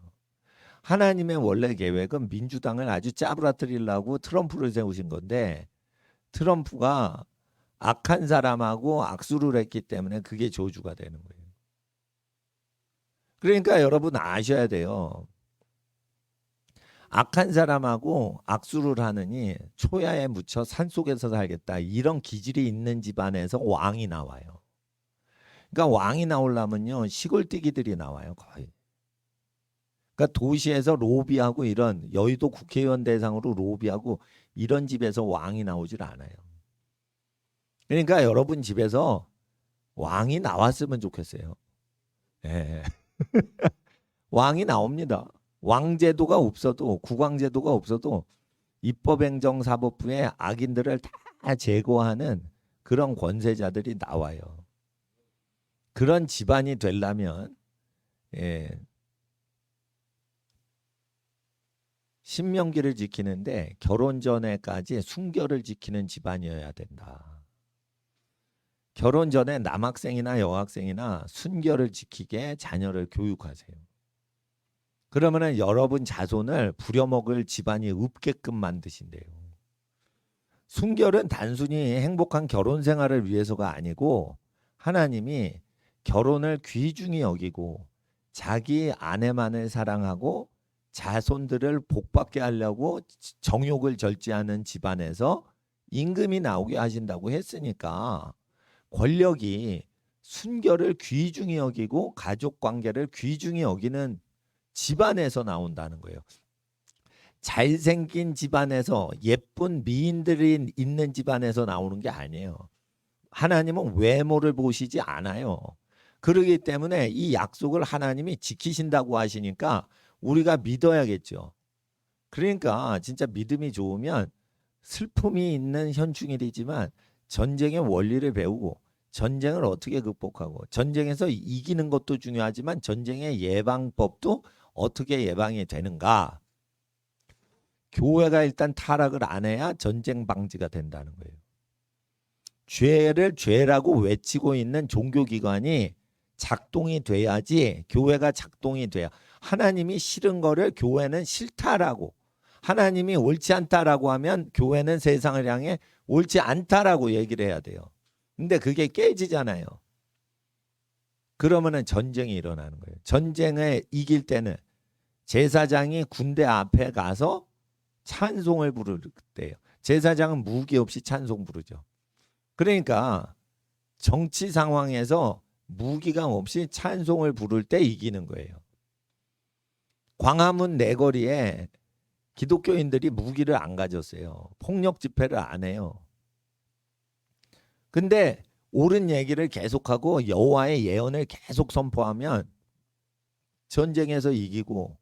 하나님의 원래 계획은 민주당을 아주 짜부라뜨리려고 트럼프를 세우신 건데 트럼프가 악한 사람하고 악수를 했기 때문에 그게 저주가 되는 거예요. 그러니까 여러분 아셔야 돼요. 악한 사람하고 악수를 하느니 초야에 묻혀 산속에서 살겠다. 이런 기질이 있는 집안에서 왕이 나와요. 그러니까 왕이 나오려면요. 시골뛰기들이 나와요. 거의. 그러니까 도시에서 로비하고 이런 여의도 국회의원 대상으로 로비하고 이런 집에서 왕이 나오질 않아요. 그러니까 여러분 집에서 왕이 나왔으면 좋겠어요. 예. 왕이 나옵니다. 왕제도가 없어도 국왕제도가 없어도 입법행정사법부의 악인들을 다 제거하는 그런 권세자들이 나와요. 그런 집안이 되려면 신명기를 지키는데 결혼 전에까지 순결을 지키는 집안이어야 된다. 결혼 전에 남학생이나 여학생이나 순결을 지키게 자녀를 교육하세요. 그러면은 여러분 자손을 부려먹을 집안이 없게끔 만드신대요. 순결은 단순히 행복한 결혼 생활을 위해서가 아니고 하나님이 결혼을 귀중히 여기고 자기 아내만을 사랑하고 자손들을 복받게 하려고 정욕을 절제하는 집안에서 임금이 나오게 하신다고 했으니까 권력이 순결을 귀중히 여기고 가족 관계를 귀중히 여기는 집안에서 나온다는 거예요. 잘생긴 집안에서 예쁜 미인들이 있는 집안에서 나오는 게 아니에요. 하나님은 외모를 보시지 않아요. 그러기 때문에 이 약속을 하나님이 지키신다고 하시니까 우리가 믿어야겠죠. 그러니까 진짜 믿음이 좋으면 슬픔이 있는 현충일이지만 전쟁의 원리를 배우고 전쟁을 어떻게 극복하고 전쟁에서 이기는 것도 중요하지만 전쟁의 예방법도 어떻게 예방이 되는가. 교회가 일단 타락을 안 해야 전쟁 방지가 된다는 거예요. 죄를 죄라고 외치고 있는 종교기관이 작동이 돼야지, 교회가 작동이 돼야. 하나님이 싫은 거를 교회는 싫다라고, 하나님이 옳지 않다라고 하면 교회는 세상을 향해 옳지 않다라고 얘기를 해야 돼요. 근데 그게 깨지잖아요. 그러면은 전쟁이 일어나는 거예요. 전쟁을 이길 때는 제사장이 군대 앞에 가서 찬송을 부를 때예요. 제사장은 무기 없이 찬송 부르죠. 그러니까 정치 상황에서 무기가 없이 찬송을 부를 때 이기는 거예요. 광화문 내거리에 기독교인들이 무기를 안 가졌어요. 폭력 집회를 안 해요. 근데 옳은 얘기를 계속하고 여호와의 예언을 계속 선포하면 전쟁에서 이기고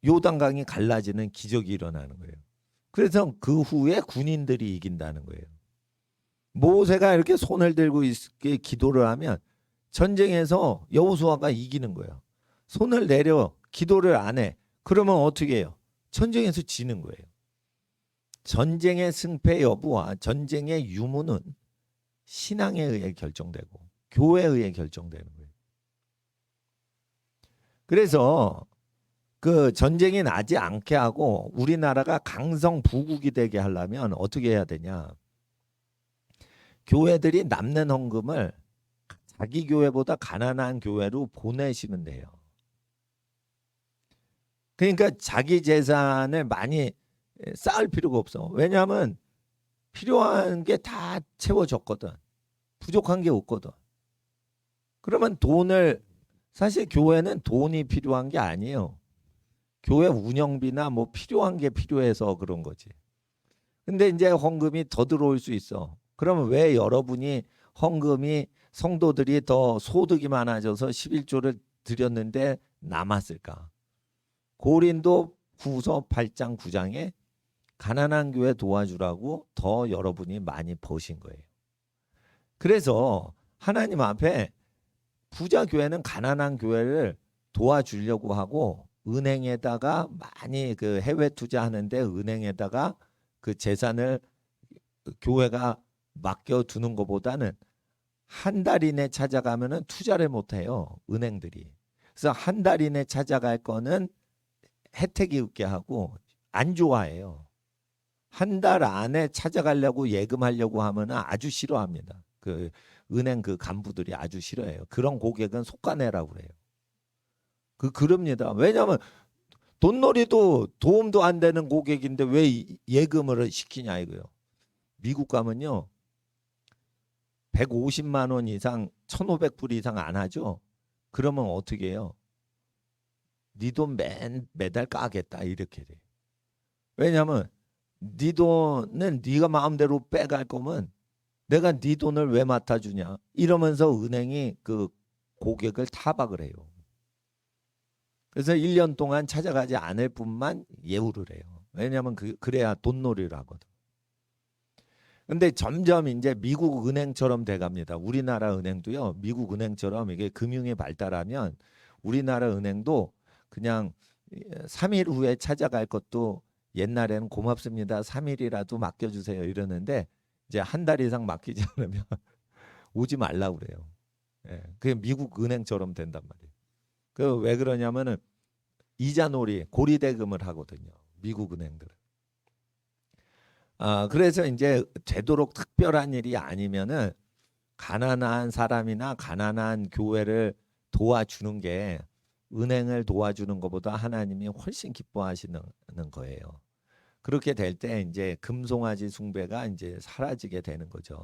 요단강이 갈라지는 기적이 일어나는 거예요. 그래서 그 후에 군인들이 이긴다는 거예요. 모세가 이렇게 손을 들고 있게 기도를 하면 전쟁에서 여호수아가 이기는 거예요. 손을 내려 기도를 안 해. 그러면 어떻게 해요? 전쟁에서 지는 거예요. 전쟁의 승패 여부와 전쟁의 유무는 신앙에 의해 결정되고 교회에 의해 결정되는 거예요. 그래서 그 전쟁이 나지 않게 하고 우리나라가 강성 부국이 되게 하려면 어떻게 해야 되냐? 교회들이 남는 헌금을 자기 교회보다 가난한 교회로 보내시면 돼요. 그러니까 자기 재산을 많이 쌓을 필요가 없어. 왜냐하면 필요한 게 다 채워졌거든. 부족한 게 없거든. 그러면 돈을, 사실 교회는 돈이 필요한 게 아니에요. 교회 운영비나 뭐 필요한 게 필요해서 그런 거지. 근데 이제 헌금이 더 들어올 수 있어. 그러면 왜 여러분이 헌금이 성도들이 더 소득이 많아져서 11조를 드렸는데 남았을까? 고린도 후서 8장 9장에 가난한 교회 도와주라고 더 여러분이 많이 버신 거예요. 그래서 하나님 앞에 부자 교회는 가난한 교회를 도와주려고 하고 은행에다가 많이 그 해외 투자하는데 은행에다가 그 재산을 교회가 맡겨두는 것보다는 한 달 이내 찾아가면은 투자를 못해요. 은행들이. 그래서 한 달 이내 찾아갈 거는 혜택이 있게 하고 안 좋아해요. 한 달 안에 찾아가려고 예금하려고 하면은 아주 싫어합니다. 그 은행 그 간부들이 아주 싫어해요. 그런 고객은 속가내라고 그래요. 그럽니다. 왜냐하면 돈놀이도 도움도 안 되는 고객인데 왜 예금을 시키냐 이거요. 미국 가면요. 150만 원 이상 1,500불 이상 안 하죠. 그러면 어떻게 해요? 네 돈 매달 까겠다 이렇게 돼요. 왜냐하면 네 돈은 네가 마음대로 빼갈 거면 내가 네 돈을 왜 맡아주냐 이러면서 은행이 그 고객을 타박을 해요. 그래서 1년 동안 찾아가지 않을 뿐만 예우를 해요. 왜냐하면 그래야 돈놀이를 하거든. 근데 점점 이제 미국 은행처럼 돼갑니다. 우리나라 은행도요. 미국 은행처럼 이게 금융이 발달하면 우리나라 은행도 그냥 3일 후에 찾아갈 것도 옛날에는 고맙습니다. 3일이라도 맡겨주세요 이러는데 이제 한 달 이상 맡기지 않으면 오지 말라고 그래요. 예, 그게 미국 은행처럼 된단 말이에요. 그 왜 그러냐면은 이자놀이 고리대금을 하거든요. 미국 은행들은. 그래서 이제 되도록 특별한 일이 아니면은 가난한 사람이나 가난한 교회를 도와주는 게 은행을 도와주는 것보다 하나님이 훨씬 기뻐하시는 거예요. 그렇게 될 때 이제 금송아지 숭배가 이제 사라지게 되는 거죠.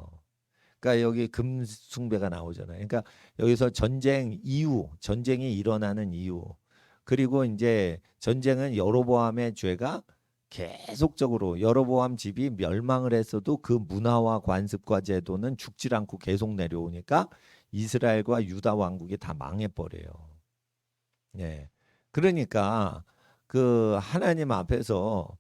그러니까 여기 금 숭배가 나오잖아요. 그러니까 여기서 전쟁 이유, 전쟁이 일어나는 이유, 그리고 이제 전쟁은 여로보암의 죄가 계속적으로 여로보암 집이 멸망을 했어도 그 문화와 관습과 제도는 죽질 않고 계속 내려오니까 이스라엘과 유다 왕국이 다 망해버려요. 예. 그러니까 그 하나님 앞에서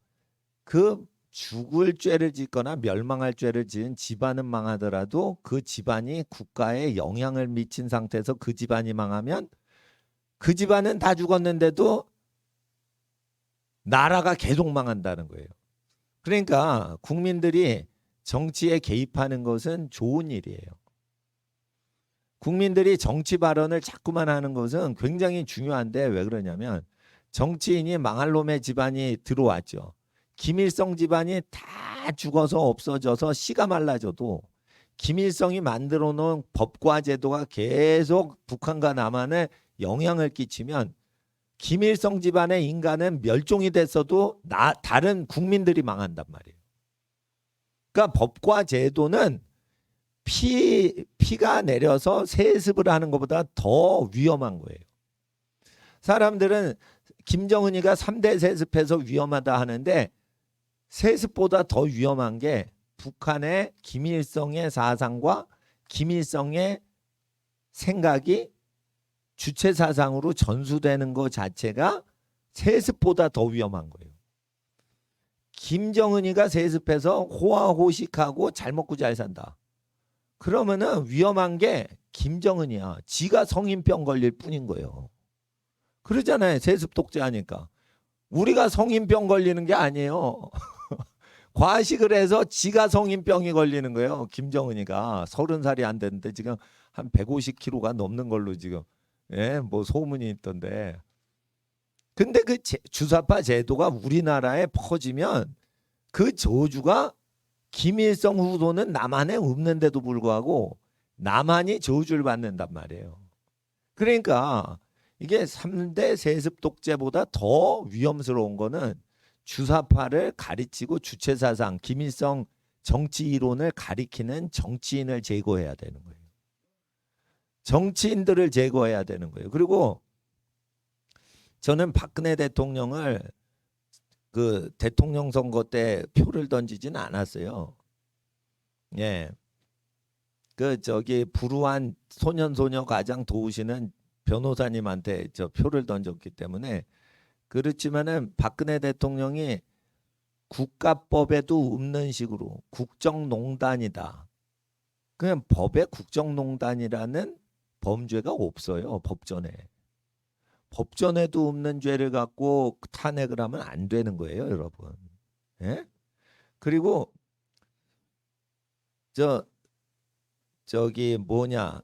그 죽을 죄를 짓거나 멸망할 죄를 지은 집안은 망하더라도 그 집안이 국가에 영향을 미친 상태에서 그 집안이 망하면 그 집안은 다 죽었는데도 나라가 계속 망한다는 거예요. 그러니까 국민들이 정치에 개입하는 것은 좋은 일이에요. 국민들이 정치 발언을 자꾸만 하는 것은 굉장히 중요한데 왜 그러냐면 정치인이 망할 놈의 집안이 들어왔죠. 김일성 집안이 다 죽어서 없어져서 씨가 말라져도 김일성이 만들어 놓은 법과 제도가 계속 북한과 남한에 영향을 끼치면 김일성 집안의 인간은 멸종이 됐어도 다른 국민들이 망한단 말이에요. 그러니까 법과 제도는 피가 내려서 세습을 하는 것보다 더 위험한 거예요. 사람들은 김정은이가 3대 세습해서 위험하다 하는데 세습보다 더 위험한 게 북한의 김일성의 사상과 김일성의 생각이 주체 사상으로 전수되는 것 자체가 세습보다 더 위험한 거예요. 김정은이가 세습해서 호화호식하고 잘 먹고 잘 산다. 그러면은 위험한 게 김정은이야. 지가 성인병 걸릴 뿐인 거예요. 그러잖아요. 세습 독재하니까. 우리가 성인병 걸리는 게 아니에요. 과식을 해서 지가 성인병이 걸리는 거예요. 김정은이가 30살이 안 됐는데 지금 한 150kg가 넘는 걸로 지금 뭐 소문이 있던데. 근데 그 주사파 제도가 우리나라에 퍼지면 그 저주가 김일성 후손은 남한에 없는데도 불구하고 남한이 저주를 받는단 말이에요. 그러니까 이게 3대 세습 독재보다 더 위험스러운 거는 주사파를 가르치고 주체사상, 김일성 정치 이론을 가리키는 정치인을 제거해야 되는 거예요. 정치인들을 제거해야 되는 거예요. 그리고 저는 박근혜 대통령을 그 대통령 선거 때 표를 던지지는 않았어요. 예. 그 저기 불우한 소년소녀 가장 도우시는 변호사님한테 저 표를 던졌기 때문에. 그렇지만은 박근혜 대통령이 국가법에도 없는 식으로 국정농단이다. 그냥 법에 국정농단이라는 범죄가 없어요. 법전에. 법전에도 없는 죄를 갖고 탄핵을 하면 안 되는 거예요, 여러분. 예? 그리고 저기 뭐냐,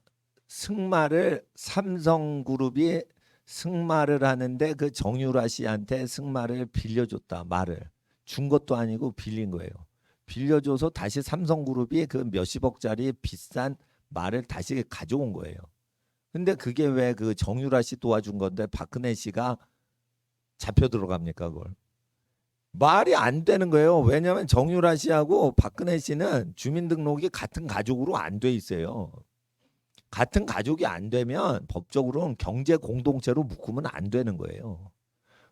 승마를 삼성그룹이 승마를 하는데 그 정유라 씨한테 승마를 빌려줬다. 말을 준 것도 아니고 빌린 거예요. 빌려줘서 다시 삼성그룹이 그 몇십억짜리 비싼 말을 다시 가져온 거예요. 근데 그게 왜 그 정유라 씨 도와준 건데 박근혜 씨가 잡혀 들어갑니까? 그걸 말이 안 되는 거예요. 왜냐하면 정유라 씨하고 박근혜 씨는 주민등록이 같은 가족으로 안 돼 있어요. 같은 가족이 안 되면 법적으로는 경제 공동체로 묶으면 안 되는 거예요.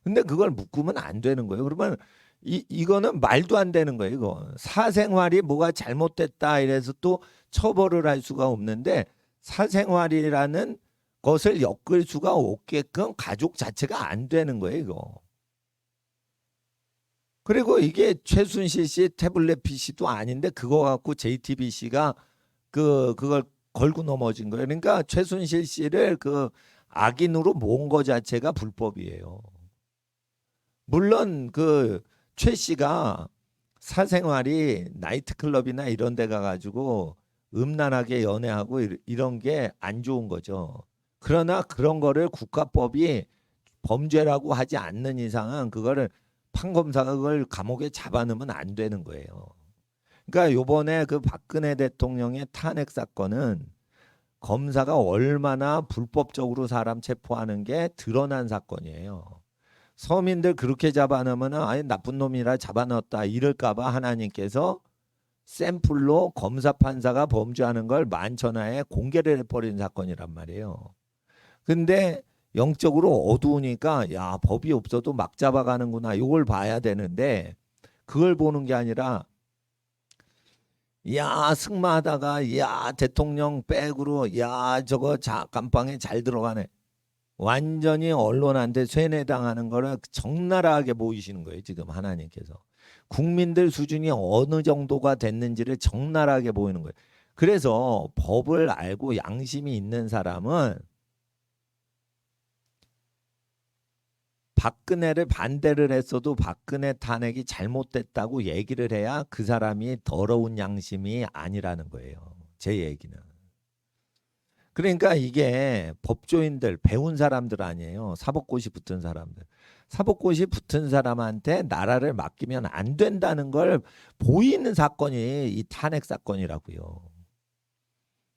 근데 그걸 묶으면 안 되는 거예요. 그러면 이거는 말도 안 되는 거예요. 이거 사생활이 뭐가 잘못됐다 이래서 또 처벌을 할 수가 없는데 사생활이라는 것을 엮을 수가 없게끔 가족 자체가 안 되는 거예요. 이거. 그리고 이게 최순실 씨 태블릿 PC도 아닌데 그거 갖고 JTBC가 그걸 걸고 넘어진 거예요. 그러니까 최순실 씨를 그 악인으로 모은 거 자체가 불법이에요. 물론 그 최 씨가 사생활이 나이트클럽이나 이런 데 가가지고 음란하게 연애하고 이런 게 안 좋은 거죠. 그러나 그런 거를 국가법이 범죄라고 하지 않는 이상은 그거를 판검사가 그걸 감옥에 잡아넣으면 안 되는 거예요. 그러니까 요번에 그 박근혜 대통령의 탄핵 사건은 검사가 얼마나 불법적으로 사람 체포하는 게 드러난 사건이에요. 서민들 그렇게 잡아넣으면 아예 나쁜 놈이라 잡아넣었다 이럴까 봐 하나님께서 샘플로 검사 판사가 범죄하는 걸 만천하에 공개를 해버린 사건이란 말이에요. 근데 영적으로 어두우니까 야 법이 없어도 막 잡아가는구나 이걸 봐야 되는데 그걸 보는 게 아니라 야 승마하다가 야 대통령 백으로 야 저거 감방에 잘 들어가네. 완전히 언론한테 쇠뇌당하는 거를 적나라하게 보이시는 거예요. 지금 하나님께서. 국민들 수준이 어느 정도가 됐는지를 적나라하게 보이는 거예요. 그래서 법을 알고 양심이 있는 사람은 박근혜를 반대를 했어도 박근혜 탄핵이 잘못됐다고 얘기를 해야 그 사람이 더러운 양심이 아니라는 거예요. 제 얘기는. 그러니까 이게 법조인들, 배운 사람들 아니에요. 사법고시 붙은 사람들. 사법고시 붙은 사람한테 나라를 맡기면 안 된다는 걸 보이는 사건이 이 탄핵 사건이라고요.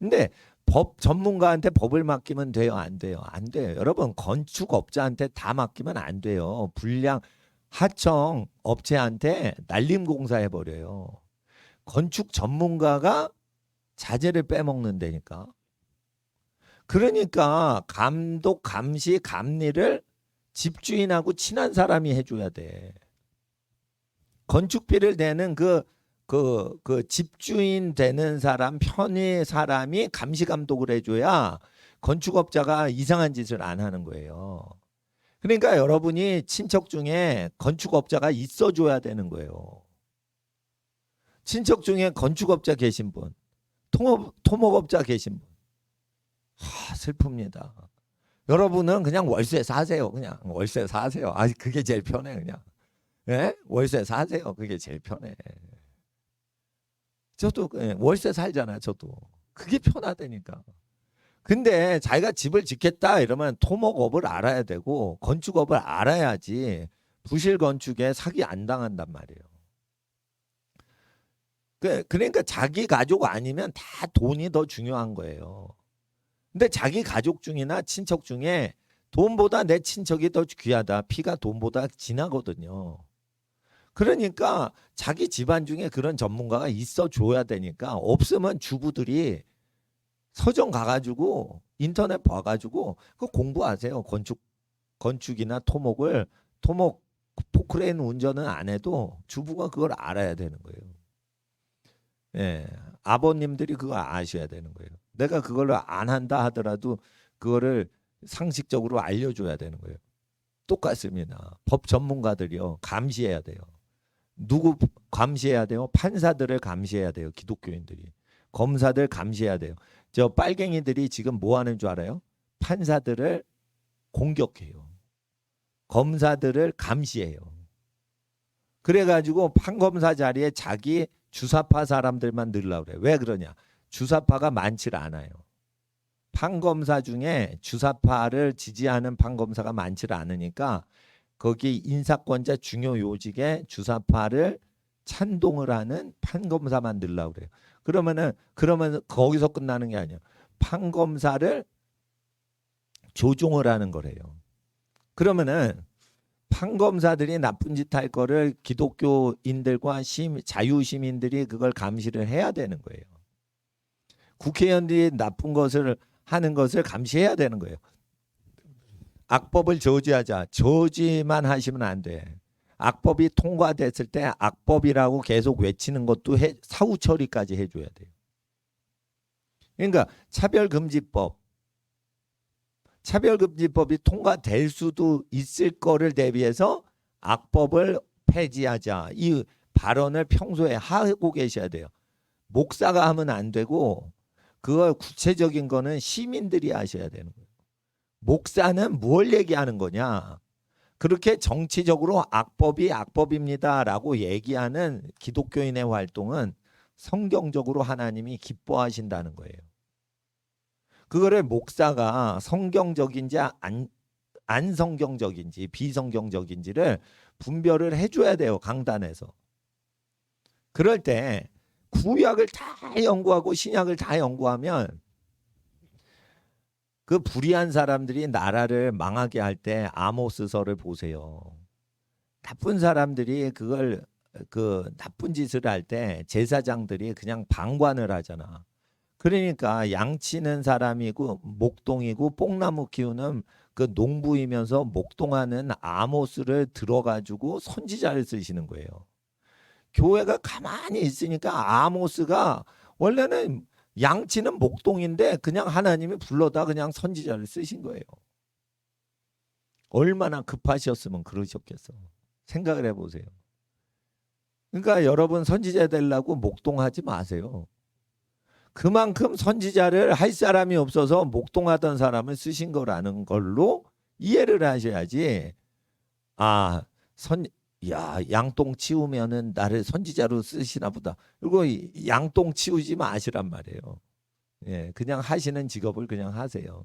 근데 법 전문가한테 법을 맡기면 돼요? 안 돼요? 안 돼요. 여러분, 건축업자한테 다 맡기면 안 돼요. 불량 하청 업체한테 날림공사 해버려요. 건축 전문가가 자재를 빼먹는다니까. 그러니까 감독, 감시, 감리를 집주인하고 친한 사람이 해줘야 돼. 건축비를 내는 그 집주인 되는 사람, 편의 사람이 감시 감독을 해줘야 건축업자가 이상한 짓을 안 하는 거예요. 그러니까 여러분이 친척 중에 건축업자가 있어줘야 되는 거예요. 친척 중에 건축업자 계신 분, 토목업자 계신 분. 슬픕니다. 여러분은 그냥 월세 사세요. 그냥 월세 사세요. 그게 제일 편해 그냥. 예? 월세 사세요. 그게 제일 편해. 저도 월세 살잖아요. 저도. 그게 편하다니까. 근데 자기가 집을 짓겠다 이러면 토목업을 알아야 되고 건축업을 알아야지 부실 건축에 사기 안 당한단 말이에요. 그러니까 자기 가족 아니면 다 돈이 더 중요한 거예요. 근데 자기 가족 중이나 친척 중에 돈보다 내 친척이 더 귀하다. 피가 돈보다 진하거든요. 그러니까 자기 집안 중에 그런 전문가가 있어 줘야 되니까 없으면 주부들이 서점 가가지고 인터넷 봐가지고 그 공부하세요. 건축이나 토목 포크레인 운전은 안 해도 주부가 그걸 알아야 되는 거예요. 예, 아버님들이 그거 아셔야 되는 거예요. 내가 그걸 안 한다 하더라도 그거를 상식적으로 알려줘야 되는 거예요. 똑같습니다. 법 전문가들이요 감시해야 돼요. 누구 감시해야 돼요? 판사들을 감시해야 돼요. 기독교인들이. 검사들 감시해야 돼요. 저 빨갱이들이 지금 뭐 하는 줄 알아요? 판사들을 공격해요. 검사들을 감시해요. 그래가지고 판검사 자리에 자기 주사파 사람들만 넣으려고 그래요. 왜 그러냐? 주사파가 많지 않아요. 판검사 중에 주사파를 지지하는 판검사가 많지 않으니까 거기 인사권자 중요 요직에 주사파를 찬동을 하는 판검사만 넣으려고 그래요. 그러면 거기서 끝나는 게 아니에요. 판검사를 조종을 하는 거래요. 그러면은 판검사들이 나쁜 짓 할 거를 기독교인들과 자유시민들이 그걸 감시를 해야 되는 거예요. 국회의원들이 나쁜 것을 하는 것을 감시해야 되는 거예요. 악법을 저지하자. 저지만 하시면 안 돼. 악법이 통과됐을 때 악법이라고 계속 외치는 것도 사후 처리까지 해줘야 돼요. 그러니까 차별금지법이 통과될 수도 있을 거를 대비해서 악법을 폐지하자. 이 발언을 평소에 하고 계셔야 돼요. 목사가 하면 안 되고 그걸 구체적인 거는 시민들이 하셔야 되는 거예요. 목사는 뭘 얘기하는 거냐? 그렇게 정치적으로 악법이 악법입니다라고 얘기하는 기독교인의 활동은 성경적으로 하나님이 기뻐하신다는 거예요. 그거를 목사가 성경적인지 안 성경적인지 비성경적인지를 분별을 해줘야 돼요. 강단에서. 그럴 때 구약을 다 연구하고 신약을 다 연구하면 그 불의한 사람들이 나라를 망하게 할 때 아모스서를 보세요. 나쁜 사람들이 그 나쁜 짓을 할 때 제사장들이 그냥 방관을 하잖아. 그러니까 양치는 사람이고 목동이고 뽕나무 키우는 그 농부이면서 목동하는 아모스를 들어가지고 선지자를 쓰시는 거예요. 교회가 가만히 있으니까 아모스가 원래는 양치는 목동인데 그냥 하나님이 불러다 그냥 선지자를 쓰신 거예요. 얼마나 급하셨으면 그러셨겠어. 생각을 해보세요. 그러니까 여러분 선지자 되려고 목동하지 마세요. 그만큼 선지자를 할 사람이 없어서 목동하던 사람을 쓰신 거라는 걸로 이해를 하셔야지. 아, 선, 야, 양똥 치우면은 나를 선지자로 쓰시나 보다. 그리고 양똥 치우지 마시란 말이에요. 예, 그냥 하시는 직업을 그냥 하세요.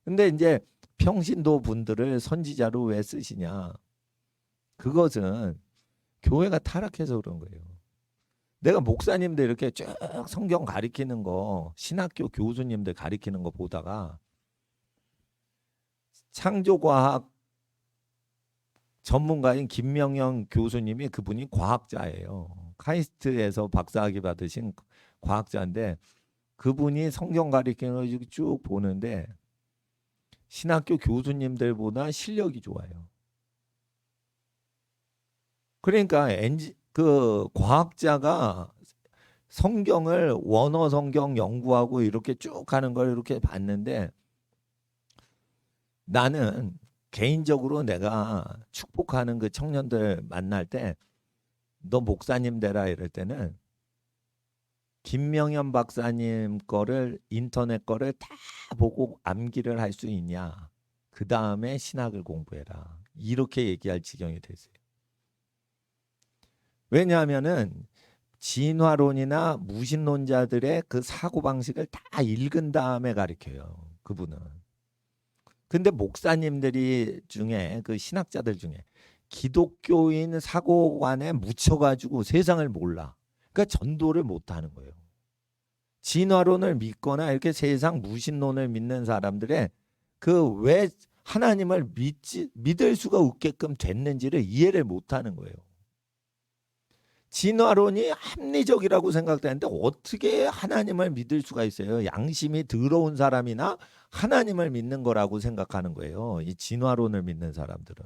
근데 이제 평신도 분들을 선지자로 왜 쓰시냐? 그것은 교회가 타락해서 그런 거예요. 내가 목사님들 이렇게 쭉 성경 가리키는 거, 신학교 교수님들 가리키는 거 보다가 창조과학 전문가인 김명영 교수님이, 그분이 과학자예요. 카이스트에서 박사학위 받으신 과학자인데, 그분이 성경 가리키는 거 쭉 보는데 신학교 교수님들보다 실력이 좋아요. 그러니까 그 과학자가 성경을 원어 성경 연구하고 이렇게 쭉 하는 걸 이렇게 봤는데, 나는 개인적으로 내가 축복하는 그 청년들 만날 때 너 목사님 되라 이럴 때는 김명현 박사님 거를, 인터넷 거를 다 보고 암기를 할 수 있냐, 그 다음에 신학을 공부해라, 이렇게 얘기할 지경이 됐어요. 왜냐하면은 진화론이나 무신론자들의 그 사고방식을 다 읽은 다음에 가르쳐요, 그분은. 근데 목사님들이 중에, 그 신학자들 중에 기독교인 사고관에 묻혀가지고 세상을 몰라. 그러니까 전도를 못하는 거예요. 진화론을 믿거나 이렇게 세상 무신론을 믿는 사람들의 그 왜 하나님을 믿을 수가 없게끔 됐는지를 이해를 못하는 거예요. 진화론이 합리적이라고 생각되는데 어떻게 하나님을 믿을 수가 있어요? 양심이 더러운 사람이나 하나님을 믿는 거라고 생각하는 거예요, 이 진화론을 믿는 사람들은.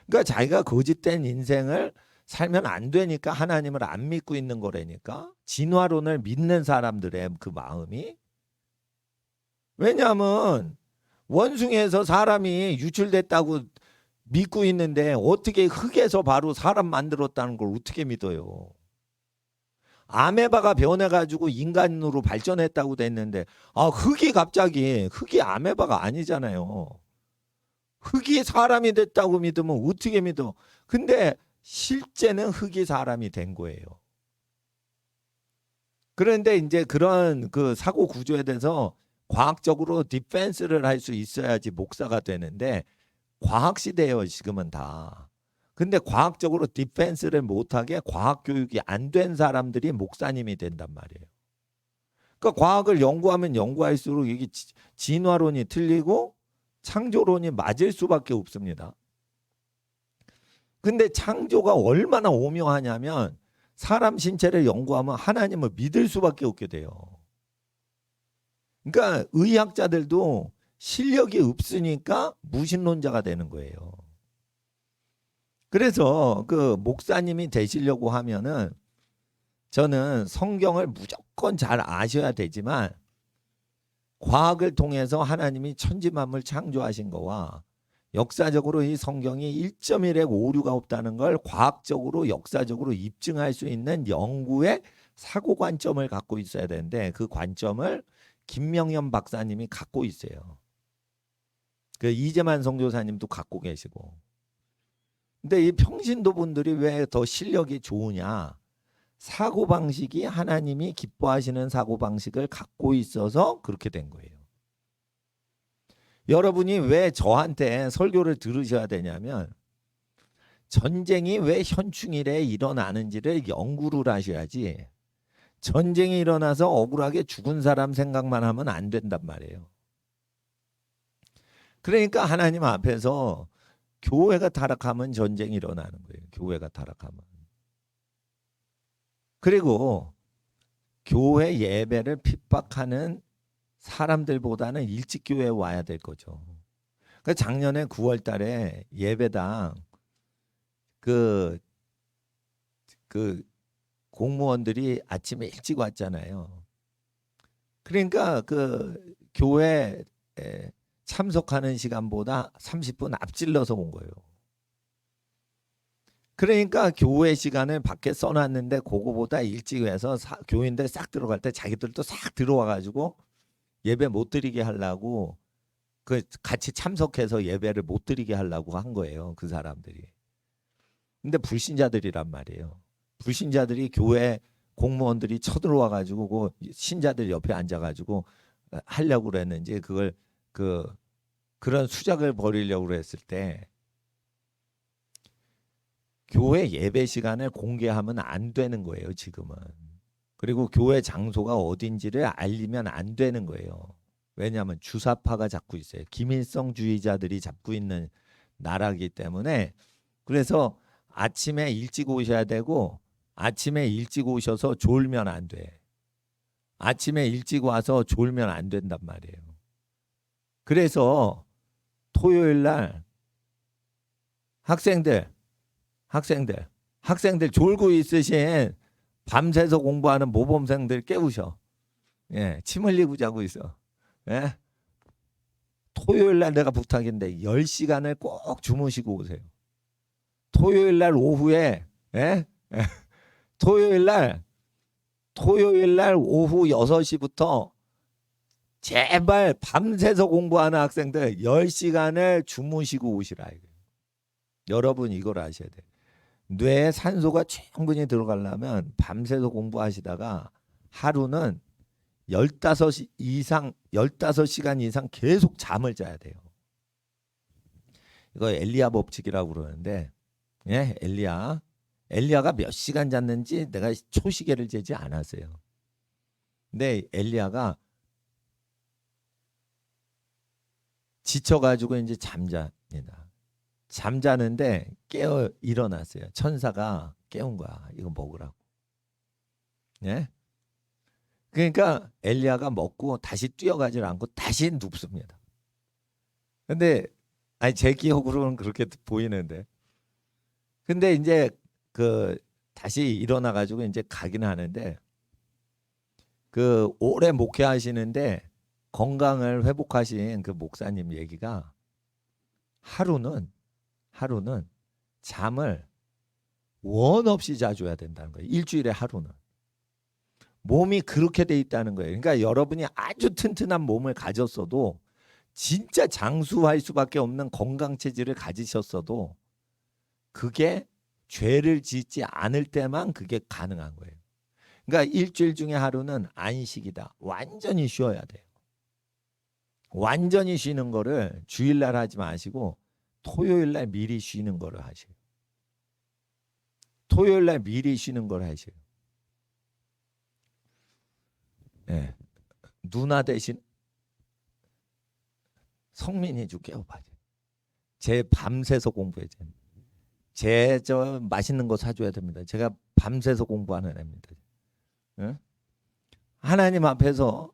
그러니까 자기가 거짓된 인생을 살면 안 되니까 하나님을 안 믿고 있는 거라니까. 진화론을 믿는 사람들의 그 마음이. 왜냐하면 원숭이에서 사람이 유출됐다고 믿고 있는데 어떻게 흙에서 바로 사람 만들었다는 걸 어떻게 믿어요? 아메바가 변해가지고 인간으로 발전했다고 됐는데, 흙이 갑자기, 흙이 아메바가 아니잖아요. 흙이 사람이 됐다고 믿으면 어떻게 믿어? 근데 실제는 흙이 사람이 된 거예요. 그런데 이제 그런 그 사고 구조에 대해서 과학적으로 디펜스를 할 수 있어야지 목사가 되는데, 과학 시대예요 지금은 다. 근데 과학적으로 디펜스를 못하게 과학 교육이 안 된 사람들이 목사님이 된단 말이에요. 그러니까 과학을 연구하면 연구할수록 이게 진화론이 틀리고 창조론이 맞을 수밖에 없습니다. 근데 창조가 얼마나 오묘하냐면 사람 신체를 연구하면 하나님을 믿을 수밖에 없게 돼요. 그러니까 의학자들도 실력이 없으니까 무신론자가 되는 거예요. 그래서 그 목사님이 되시려고 하면은 저는 성경을 무조건 잘 아셔야 되지만, 과학을 통해서 하나님이 천지만물 창조하신 거와 역사적으로 이 성경이 1.1의 오류가 없다는 걸 과학적으로 역사적으로 입증할 수 있는 연구의 사고 관점을 갖고 있어야 되는데, 그 관점을 김명현 박사님이 갖고 있어요. 그 이재만 선교사님도 갖고 계시고. 근데 이 평신도 분들이 왜 더 실력이 좋으냐? 사고방식이 하나님이 기뻐하시는 사고방식을 갖고 있어서 그렇게 된 거예요. 여러분이 왜 저한테 설교를 들으셔야 되냐면, 전쟁이 왜 현충일에 일어나는지를 연구를 하셔야지, 전쟁이 일어나서 억울하게 죽은 사람 생각만 하면 안 된단 말이에요. 그러니까 하나님 앞에서 교회가 타락하면 전쟁이 일어나는 거예요. 교회가 타락하면. 그리고 교회 예배를 핍박하는 사람들보다는 일찍 교회에 와야 될 거죠. 그러니까 작년에 9월 달에 예배당 그 공무원들이 아침에 일찍 왔잖아요. 그러니까 그 교회 참석하는 시간보다 30분 앞질러서 온 거예요. 그러니까 교회 시간을 밖에 써놨는데 그거보다 일찍 해서 교인들 싹 들어갈 때 자기들도 싹 들어와가지고 예배 못 드리게 하려고 그 같이 참석해서 예배를 못 드리게 하려고 한 거예요. 그 사람들이. 근데 불신자들이란 말이에요. 불신자들이 교회 공무원들이 쳐들어와가지고 그 신자들 옆에 앉아가지고 하려고 그랬는지 그걸 그런 수작을 벌이려고 그랬을 때 교회 예배 시간을 공개하면 안 되는 거예요, 지금은. 그리고 교회 장소가 어딘지를 알리면 안 되는 거예요. 왜냐하면 주사파가 잡고 있어요. 김일성주의자들이 잡고 있는 나라이기 때문에. 그래서 아침에 일찍 오셔야 되고 아침에 일찍 오셔서 졸면 안 돼. 아침에 일찍 와서 졸면 안 된단 말이에요. 그래서 토요일 날 학생들 졸고 있으신 밤새서 공부하는 모범생들 깨우셔. 예, 침 흘리고 자고 있어. 예? 토요일 날 내가 부탁인데 10시간을 꼭 주무시고 오세요. 토요일 날 오후에 예? 토요일 날 오후 6시부터 제발 밤새서 공부하는 학생들 10시간을 주무시고 오시라. 여러분 이걸 아셔야 돼요. 뇌에 산소가 충분히 들어가려면 밤새서 공부하시다가 하루는 15시간 이상 계속 잠을 자야 돼요. 이거 엘리야 법칙이라고 그러는데, 예, 엘리야가 몇 시간 잤는지 내가 초시계를 재지 않았어요. 근데 엘리야가 지쳐가지고 이제 잠자니다. 잠자는데 깨어 일어났어요. 천사가 깨운 거야. 이거 먹으라고. 예? 그러니까 엘리야가 먹고 다시 뛰어가질 않고 다시 눕습니다. 근데 아니 제 기억으로는 그렇게 보이는데. 근데 이제 다시 일어나 가지고 이제 가긴 하는데 오래 목회하시는데 건강을 회복하신 그 목사님 얘기가 하루는 잠을 원 없이 자줘야 된다는 거예요. 일주일에 하루는. 몸이 그렇게 돼 있다는 거예요. 그러니까 여러분이 아주 튼튼한 몸을 가졌어도 진짜 장수할 수밖에 없는 건강 체질을 가지셨어도 그게 죄를 짓지 않을 때만 그게 가능한 거예요. 그러니까 일주일 중에 하루는 안식이다. 완전히 쉬어야 돼요. 완전히 쉬는 거를 주일날 하지 마시고 토요일날 미리 쉬는 거를 하세요. 토요일날 미리 쉬는 걸 하세요. 네. 누나 대신 성민이 좀 깨워봐요. 제 밤새서 공부해야 돼요. 저 맛있는 거 사줘야 됩니다. 제가 밤새서 공부하는 애입니다. 네? 하나님 앞에서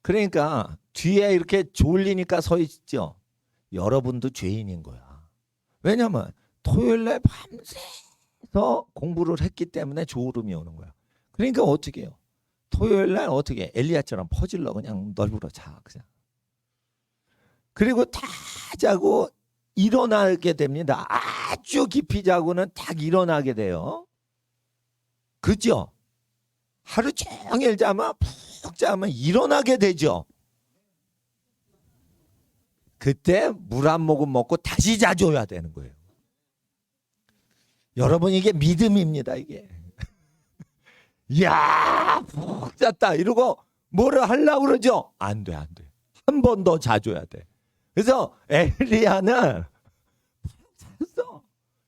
그러니까 뒤에 이렇게 졸리니까 서 있죠. 여러분도 죄인인 거야. 왜냐면 토요일날 밤새서 공부를 했기 때문에 졸음이 오는 거야. 그러니까 어떻게 해요? 토요일날 어떻게 해? 엘리야처럼 퍼질러 그냥 널브러 자. 그냥. 그리고 다 자고 일어나게 됩니다. 아주 깊이 자고는 딱 일어나게 돼요. 그죠? 하루 종일 자면 푹 자면 일어나게 되죠. 그때 물 한 모금 먹고 다시 자줘야 되는 거예요. 여러분 이게 믿음입니다. 이게. 이야 푹 잤다 이러고 뭐를 하려고 그러죠? 안 돼. 한 번 더 자줘야 돼. 그래서 엘리야는 잤어.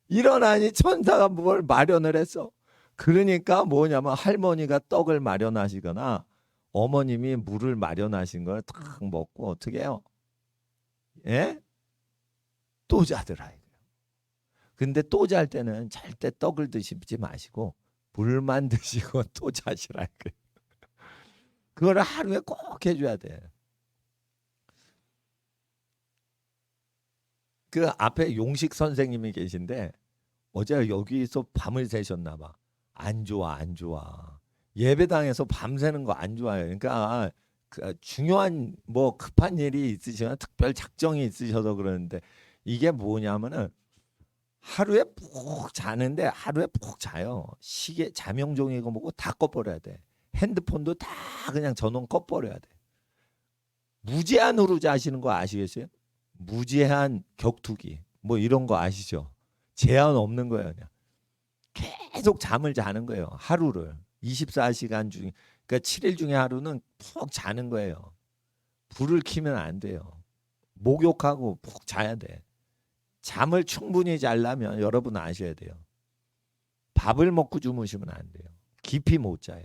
일어나니 천사가 뭘 마련을 했어. 그러니까 뭐냐면 할머니가 떡을 마련하시거나 어머님이 물을 마련하신 걸 탁 먹고 어떻게 해요? 예? 또 자더라. 근데 또 잘 때는 절대 떡을 드시지 마시고 물만 드시고 또 자시라. 그걸 하루에 꼭 해줘야 돼. 그 앞에 용식 선생님이 계신데 어제 여기서 밤을 새셨나 봐. 안 좋아. 예배당에서 밤새는 거 안 좋아요. 그러니까 중요한 뭐 급한 일이 있으시거나 특별 작정이 있으셔서 그러는데 이게 뭐냐면은 하루에 푹 자는데 하루에 푹 자요. 시계, 자명종이고 뭐고 다 꺼버려야 돼. 핸드폰도 다 그냥 전원 꺼버려야 돼. 무제한으로 자시는 거 아시겠어요? 무제한 격투기 뭐 이런 거 아시죠? 제한 없는 거예요. 그냥 계속 잠을 자는 거예요. 하루를 24시간 중에, 그러니까 7일 중에 하루는 푹 자는 거예요. 불을 켜면 안 돼요. 목욕하고 푹 자야 돼. 잠을 충분히 자려면 여러분 아셔야 돼요. 밥을 먹고 주무시면 안 돼요. 깊이 못 자요.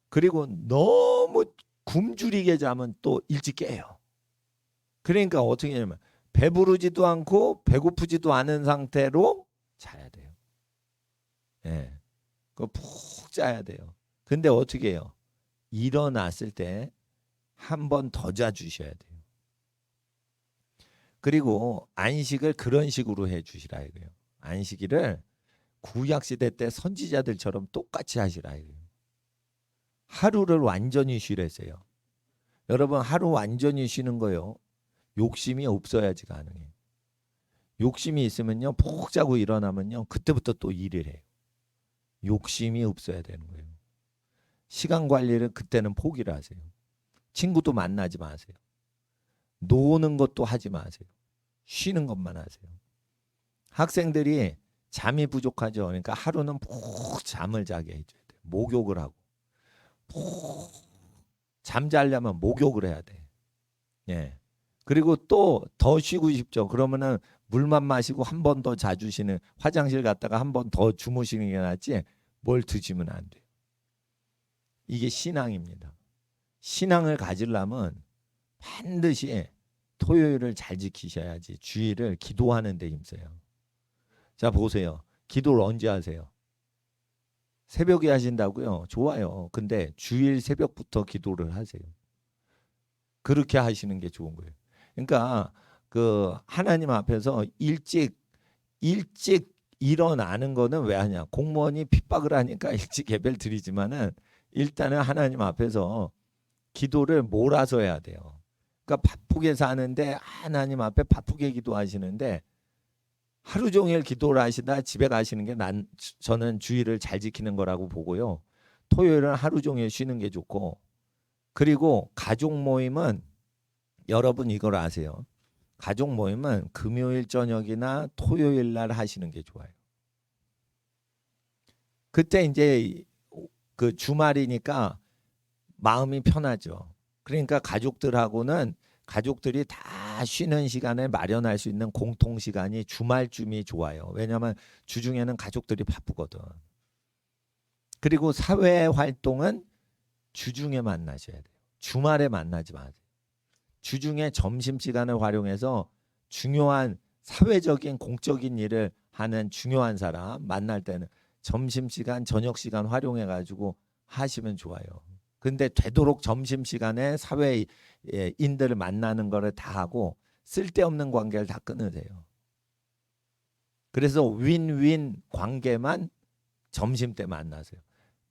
그리고 너무 굶주리게 자면 또 일찍 깨요. 그러니까 어떻게 하냐면 배부르지도 않고 배고프지도 않은 상태로 자야 돼요. 예. 그 푹 자야 돼요. 근데 어떻게 해요? 일어났을 때 한 번 더 자주셔야 돼요. 그리고 안식을 그런 식으로 해 주시라 이거예요. 안식일을 구약 시대 때 선지자들처럼 똑같이 하시라 이거예요. 하루를 완전히 쉬래세요. 여러분 하루 완전히 쉬는 거요. 욕심이 없어야지 가능해요. 욕심이 있으면요. 푹 자고 일어나면요. 그때부터 또 일을 해요. 욕심이 없어야 되는 거예요. 시간 관리를 그때는 포기를 하세요. 친구도 만나지 마세요. 노는 것도 하지 마세요. 쉬는 것만 하세요. 학생들이 잠이 부족하죠. 그러니까 하루는 푹 잠을 자게 해줘야 돼요. 목욕을 하고. 푹 잠자려면 목욕을 해야 돼. 예. 그리고 또 더 쉬고 싶죠. 그러면은 물만 마시고 한 번 더 자주 쉬는, 화장실 갔다가 한 번 더 주무시는 게 낫지 뭘 드시면 안 돼요. 이게 신앙입니다. 신앙을 가지려면 반드시 토요일을 잘 지키셔야지 주일을 기도하는 데 힘써요. 자 보세요. 기도를 언제 하세요? 새벽에 하신다고요? 좋아요. 근데 주일 새벽부터 기도를 하세요. 그렇게 하시는 게 좋은 거예요. 그러니까 그 하나님 앞에서 일찍 일어나는 거는 왜 하냐? 공무원이 핍박을 하니까 일찍 예배를 드리지만은 일단은 하나님 앞에서 기도를 몰아서 해야 돼요. 그러니까 바쁘게 사는데 하나님 앞에 바쁘게 기도하시는데 하루 종일 기도를 하시다 집에 가시는 게 저는 주일을 잘 지키는 거라고 보고요. 토요일은 하루 종일 쉬는 게 좋고, 그리고 가족 모임은 여러분 이걸 아세요. 가족 모임은 금요일 저녁이나 토요일 날 하시는 게 좋아요. 그때 이제 그 주말이니까 마음이 편하죠. 그러니까 가족들이 다 쉬는 시간을 마련할 수 있는 공통 시간이 주말쯤이 좋아요. 왜냐하면 주중에는 가족들이 바쁘거든. 그리고 사회 활동은 주중에 만나셔야 돼요. 주말에 만나지 마세요. 주중에 점심시간을 활용해서 중요한 사회적인 공적인 일을 하는 중요한 사람 만날 때는 점심시간, 저녁시간 활용해가지고 하시면 좋아요. 근데 되도록 점심시간에 사회인들을 만나는 거를 다 하고 쓸데없는 관계를 다 끊으세요. 그래서 윈윈 관계만 점심때 만나세요.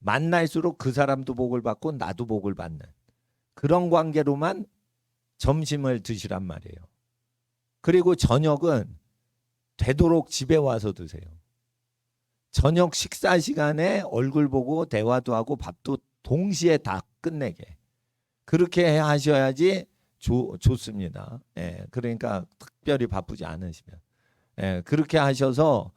만날수록 그 사람도 복을 받고 나도 복을 받는 그런 관계로만 점심을 드시란 말이에요. 그리고 저녁은 되도록 집에 와서 드세요. 저녁 식사 시간에 얼굴 보고 대화도 하고 밥도 동시에 다 끝내게. 그렇게 하셔야지 좋습니다. 예, 그러니까 특별히 바쁘지 않으시면. 예, 그렇게 하셔서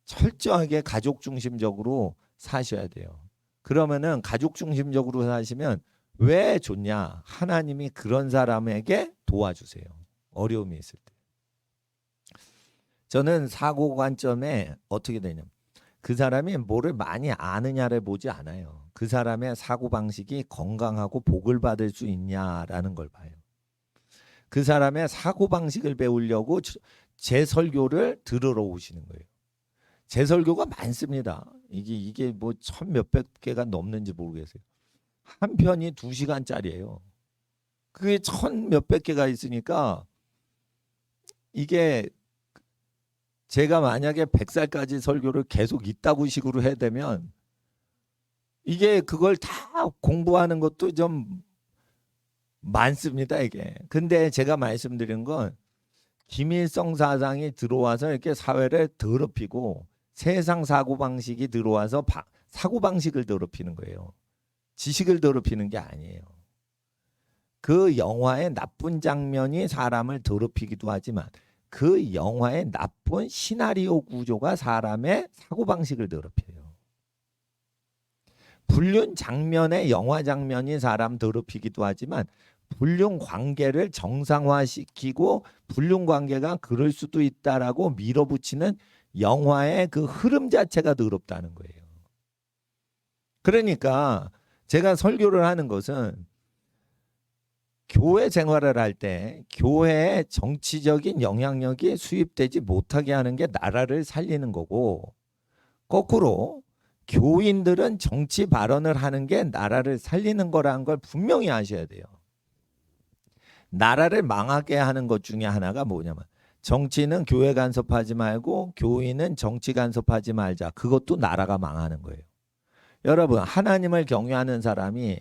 철저하게 가족 중심적으로 사셔야 돼요. 그러면은 가족 중심적으로 사시면 왜 좋냐? 하나님이 그런 사람에게 도와주세요. 어려움이 있을 때. 저는 사고 관점에 어떻게 되냐면 그 사람이 뭐를 많이 아느냐를 보지 않아요. 그 사람의 사고방식이 건강하고 복을 받을 수 있냐라는 걸 봐요. 그 사람의 사고방식을 배우려고 제 설교를 들으러 오시는 거예요. 제 설교가 많습니다. 이게 뭐 1,000몇백 개가 넘는지 모르겠어요. 한 편이 2시간짜리예요. 그게 1,000몇백 개가 있으니까 이게 제가 만약에 100살까지 설교를 계속 이따구 식으로 해야 되면 이게 그걸 다 공부하는 것도 좀 많습니다, 이게. 근데 제가 말씀드린 건 기밀성 사상이 들어와서 이렇게 사회를 더럽히고 세상 사고방식이 들어와서 사고방식을 더럽히는 거예요. 지식을 더럽히는 게 아니에요. 그 영화의 나쁜 장면이 사람을 더럽히기도 하지만 그 영화의 나쁜 시나리오 구조가 사람의 사고방식을 더럽혀요. 불륜 장면의 영화 장면이 사람 더럽히기도 하지만 불륜 관계를 정상화시키고 불륜 관계가 그럴 수도 있다라고 밀어붙이는 영화의 그 흐름 자체가 더럽다는 거예요. 그러니까 제가 설교를 하는 것은 교회 생활을 할 때 교회에 정치적인 영향력이 수입되지 못하게 하는 게 나라를 살리는 거고, 거꾸로 교인들은 정치 발언을 하는 게 나라를 살리는 거라는 걸 분명히 아셔야 돼요. 나라를 망하게 하는 것 중에 하나가 뭐냐면 정치는 교회 간섭하지 말고 교인은 정치 간섭하지 말자. 그것도 나라가 망하는 거예요. 여러분, 하나님을 경외하는 사람이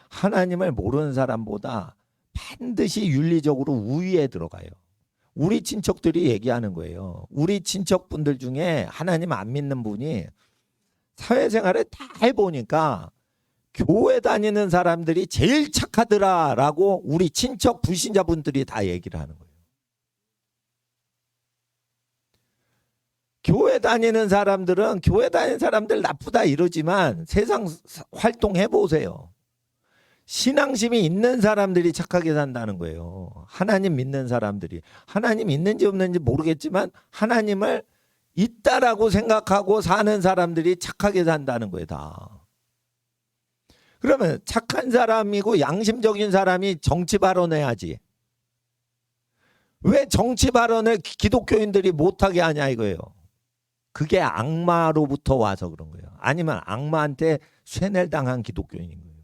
하나님을 모르는 사람보다 반드시 윤리적으로 우위에 들어가요. 우리 친척들이 얘기하는 거예요. 우리 친척분들 중에 하나님 안 믿는 분이 사회생활을 다 해보니까 교회 다니는 사람들이 제일 착하더라라고 우리 친척 불신자분들이 다 얘기를 하는 거예요. 교회 다니는 사람들은 교회 다니는 사람들 나쁘다 이러지만 세상 활동해 보세요. 신앙심이 있는 사람들이 착하게 산다는 거예요. 하나님 믿는 사람들이. 하나님 있는지 없는지 모르겠지만 하나님을 있다라고 생각하고 사는 사람들이 착하게 산다는 거예요, 다. 그러면 착한 사람이고 양심적인 사람이 정치 발언해야지. 왜 정치 발언을 기독교인들이 못하게 하냐 이거예요. 그게 악마로부터 와서 그런 거예요. 아니면 악마한테 쇠뇌를 당한 기독교인인 거예요.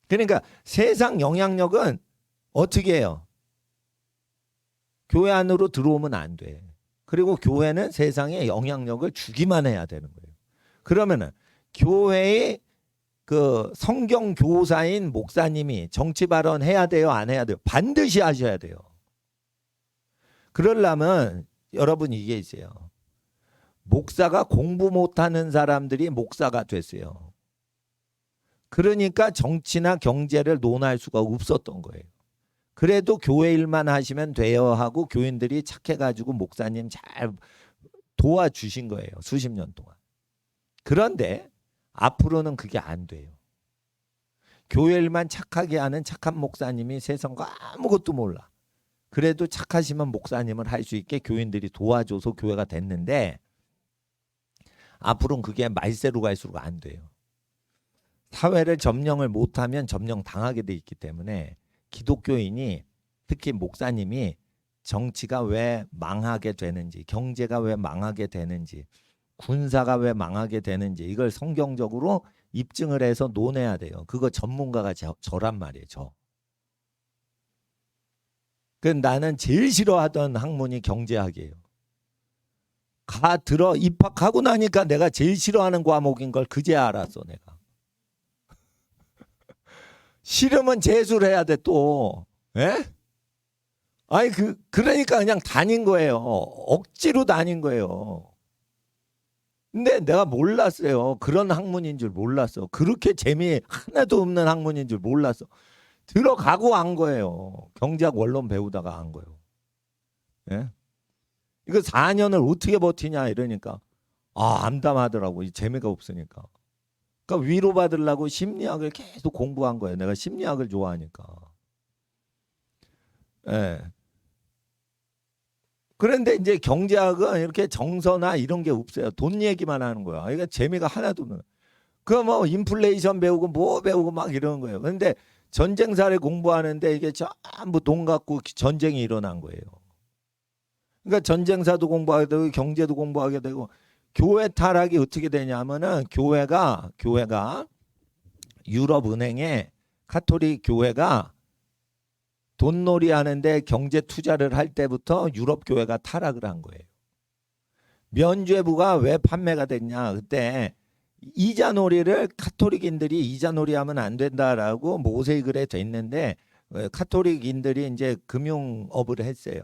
그러니까 세상 영향력은 어떻게 해요? 교회 안으로 들어오면 안 돼. 그리고 교회는 세상에 영향력을 주기만 해야 되는 거예요. 그러면은 교회의 그 성경 교사인 목사님이 정치 발언 해야 돼요, 안 해야 돼요? 반드시 하셔야 돼요. 그러려면 여러분 이게 있어요. 목사가 공부 못하는 사람들이 목사가 됐어요. 그러니까 정치나 경제를 논할 수가 없었던 거예요. 그래도 교회 일만 하시면 돼요 하고 교인들이 착해가지고 목사님 잘 도와주신 거예요. 수십 년 동안. 그런데 앞으로는 그게 안 돼요. 교회 일만 착하게 하는 착한 목사님이 세상과 아무것도 몰라. 그래도 착하시면 목사님을 할 수 있게 교인들이 도와줘서 교회가 됐는데 앞으로는 그게 말세로 갈수록 안 돼요. 사회를 점령을 못하면 점령 당하게 돼 있기 때문에 기독교인이 특히 목사님이 정치가 왜 망하게 되는지, 경제가 왜 망하게 되는지, 군사가 왜 망하게 되는지 이걸 성경적으로 입증을 해서 논해야 돼요. 그거 전문가가 저란 말이에요. 저. 그 나는 제일 싫어하던 학문이 경제학이에요. 입학하고 나니까 내가 제일 싫어하는 과목인 걸 그제 알았어 내가. 싫으면 재수를 해야 돼 또. 예? 아니 그러니까 그냥 다닌 거예요. 억지로 다닌 거예요. 근데 내가 몰랐어요. 그런 학문인 줄 몰랐어. 그렇게 재미 하나도 없는 학문인 줄 몰랐어. 들어가고 한 거예요. 경제학 원론 배우다가 한 거예요. 예? 이거 4년을 어떻게 버티냐 이러니까 암담하더라고. 재미가 없으니까. 그러니까 위로받으려고 심리학을 계속 공부한 거예요. 내가 심리학을 좋아하니까. 예. 그런데 이제 경제학은 이렇게 정서나 이런 게 없어요. 돈 얘기만 하는 거야. 그러니까 재미가 하나도 없는. 그 뭐 인플레이션 배우고 뭐 배우고 막 이러는 거예요. 그런데 전쟁사를 공부하는데 이게 전부 돈 갖고 전쟁이 일어난 거예요. 그러니까 전쟁사도 공부하게 되고 경제도 공부하게 되고 교회 타락이 어떻게 되냐면은 교회가 유럽 은행에 카톨릭 교회가 돈놀이 하는데 경제 투자를 할 때부터 유럽 교회가 타락을 한 거예요. 면죄부가 왜 판매가 됐냐? 그때 이자놀이를 카톨릭인들이 이자놀이 하면 안 된다라고 모세이글에 돼 있는데 카톨릭인들이 이제 금융업을 했어요.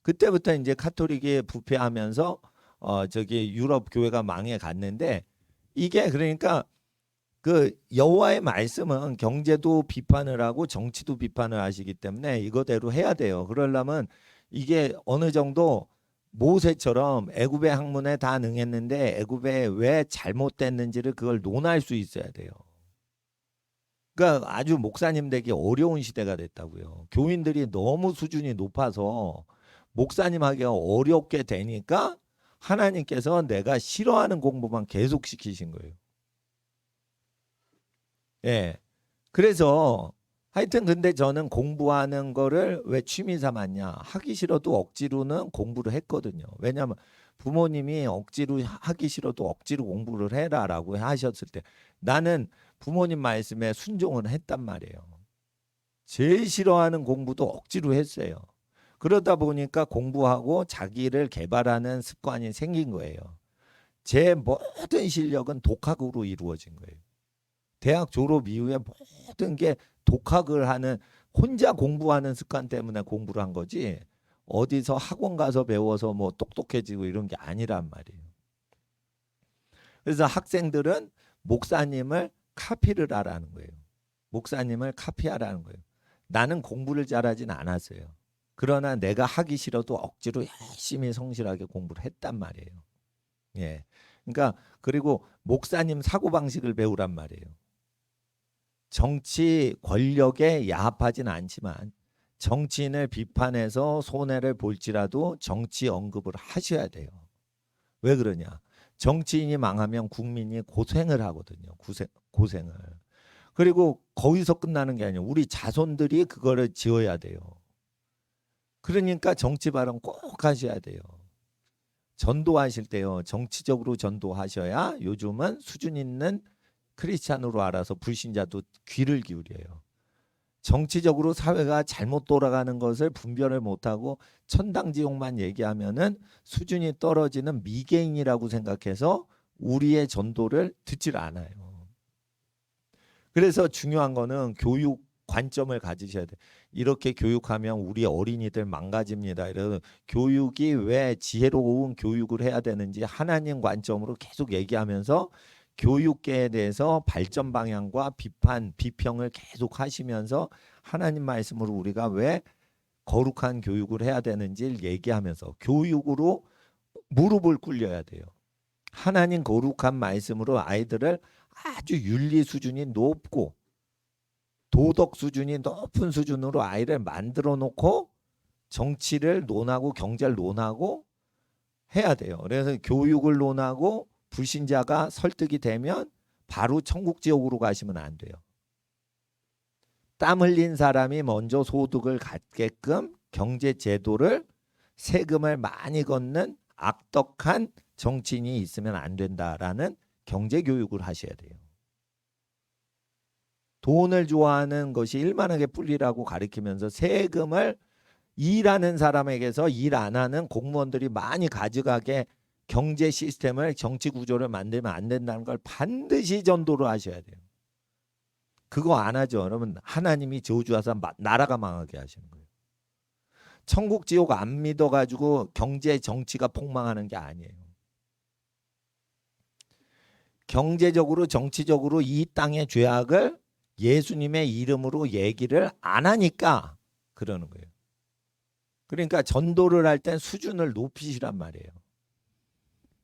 그때부터 이제 카톨릭이 부패하면서 저기 유럽 교회가 망해 갔는데, 이게 그러니까 그 여호와의 말씀은 경제도 비판을 하고 정치도 비판을 하시기 때문에 이거대로 해야 돼요. 그러려면 이게 어느 정도 모세처럼 애굽의 학문에 다 능했는데 애굽에 왜 잘못됐는지를 그걸 논할 수 있어야 돼요. 그러니까 아주 목사님 되기 어려운 시대가 됐다고요. 교인들이 너무 수준이 높아서 목사님 하기가 어렵게 되니까 하나님께서 내가 싫어하는 공부만 계속 시키신 거예요. 예. 그래서 하여튼 근데 저는 공부하는 거를 왜 취미 삼았냐? 하기 싫어도 억지로는 공부를 했거든요. 왜냐하면 부모님이 억지로 하기 싫어도 억지로 공부를 해라라고 하셨을 때 나는 부모님 말씀에 순종을 했단 말이에요. 제일 싫어하는 공부도 억지로 했어요. 그러다 보니까 공부하고 자기를 개발하는 습관이 생긴 거예요. 제 모든 실력은 독학으로 이루어진 거예요. 대학 졸업 이후에 모든 게 독학을 하는, 혼자 공부하는 습관 때문에 공부를 한 거지 어디서 학원 가서 배워서 뭐 똑똑해지고 이런 게 아니란 말이에요. 그래서 학생들은 목사님을 카피를 하라는 거예요. 목사님을 카피하라는 거예요. 나는 공부를 잘하진 않았어요. 그러나 내가 하기 싫어도 억지로 열심히 성실하게 공부를 했단 말이에요. 예. 그러니까 그리고 목사님 사고방식을 배우란 말이에요. 정치 권력에 야합하진 않지만 정치인을 비판해서 손해를 볼지라도 정치 언급을 하셔야 돼요. 왜 그러냐? 정치인이 망하면 국민이 고생을 하거든요. 고생을. 그리고 거기서 끝나는 게 아니에요. 우리 자손들이 그거를 지어야 돼요. 그러니까 정치 발언 꼭 하셔야 돼요. 전도하실 때요. 정치적으로 전도하셔야 요즘은 수준 있는 크리스찬으로 알아서 불신자도 귀를 기울여요. 정치적으로 사회가 잘못 돌아가는 것을 분별을 못하고 천당지옥만 얘기하면은 수준이 떨어지는 미개인이라고 생각해서 우리의 전도를 듣질 않아요. 그래서 중요한 거는 교육 관점을 가지셔야 돼요. 이렇게 교육하면 우리 어린이들 망가집니다. 이래서 교육이 왜 지혜로운 교육을 해야 되는지 하나님 관점으로 계속 얘기하면서 교육계에 대해서 발전 방향과 비판, 비평을 계속 하시면서 하나님 말씀으로 우리가 왜 거룩한 교육을 해야 되는지를 얘기하면서 교육으로 무릎을 꿇려야 돼요. 하나님 거룩한 말씀으로 아이들을 아주 윤리 수준이 높고 도덕 수준이 높은 수준으로 아이를 만들어 놓고 정치를 논하고 경제를 논하고 해야 돼요. 그래서 교육을 논하고 불신자가 설득이 되면 바로 천국 지옥으로 가시면 안 돼요. 땀 흘린 사람이 먼저 소득을 갖게끔 경제 제도를 세금을 많이 걷는 악덕한 정치인이 있으면 안 된다라는 경제 교육을 하셔야 돼요. 돈을 좋아하는 것이 일만하게 뿔리라고 가르치면서 세금을 일하는 사람에게서 일 안 하는 공무원들이 많이 가져가게 경제 시스템을 정치 구조를 만들면 안 된다는 걸 반드시 전도를 하셔야 돼요. 그거 안 하죠. 그러면 하나님이 저주하사 나라가 망하게 하시는 거예요. 천국 지옥 안 믿어가지고 경제 정치가 폭망하는 게 아니에요. 경제적으로 정치적으로 이 땅의 죄악을 예수님의 이름으로 얘기를 안 하니까 그러는 거예요. 그러니까 전도를 할 땐 수준을 높이시란 말이에요.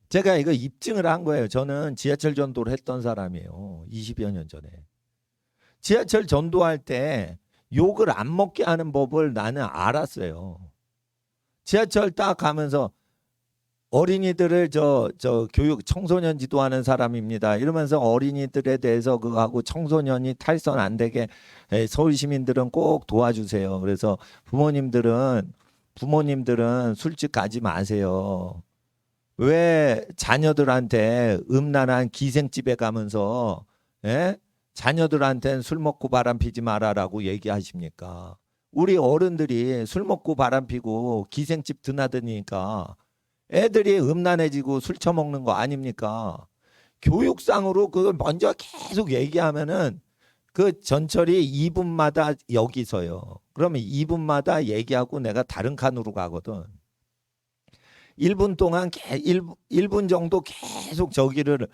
제가 이거 입증을 한 거예요. 저는 지하철 전도를 했던 사람이에요. 20여 년 전에. 지하철 전도할 때 욕을 안 먹게 하는 법을 나는 알았어요. 지하철 딱 가면서 어린이들을 저 교육 청소년 지도하는 사람입니다. 이러면서 어린이들에 대해서 그거 하고 청소년이 탈선 안 되게 서울 시민들은 꼭 도와주세요. 그래서 부모님들은 술집 가지 마세요. 왜 자녀들한테 음란한 기생집에 가면서 자녀들한테는 술 먹고 바람 피지 마라라고 얘기하십니까? 우리 어른들이 술 먹고 바람 피고 기생집 드나드니까 애들이 음란해지고 술 처먹는 거 아닙니까? 교육상으로 그걸 먼저 계속 얘기하면은 그 전철이 2분마다 여기 서요. 그러면 2분마다 얘기하고 내가 다른 칸으로 가거든. 1분 동안 1분 정도 계속 저기를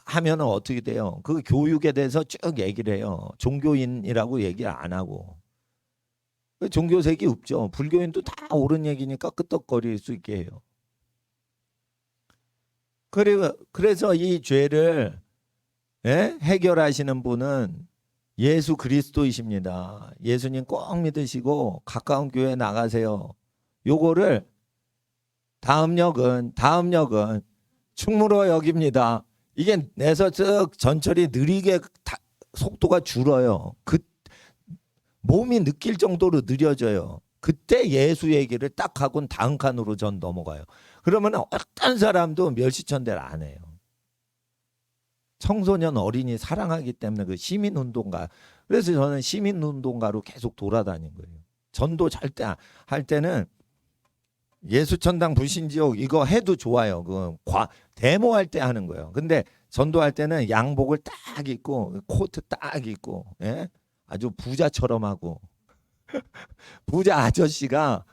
하면 어떻게 돼요? 그 교육에 대해서 쭉 얘기를 해요. 종교인이라고 얘기를 안 하고. 종교색이 없죠. 불교인도 다 옳은 얘기니까 끄떡거릴 수 있게 해요. 그래서 이 죄를 해결하시는 분은 예수 그리스도이십니다. 예수님 꼭 믿으시고 가까운 교회 나가세요. 요거를 다음 역은 충무로 역입니다. 이게 내서 쭉 전철이 느리게 속도가 줄어요. 몸이 느낄 정도로 느려져요. 그때 예수 얘기를 딱 하고는 다음 칸으로 전 넘어가요. 그러면 어떤 사람도 멸시천대를 안 해요. 청소년 어린이 사랑하기 때문에 그 시민운동가. 그래서 저는 시민운동가로 계속 돌아다닌 거예요. 전도 할 때는 예수천당 불신지옥 이거 해도 좋아요. 데모할 때 하는 거예요. 근데 전도할 때는 양복을 딱 입고 코트 딱 입고 아주 부자처럼 하고 부자 아저씨가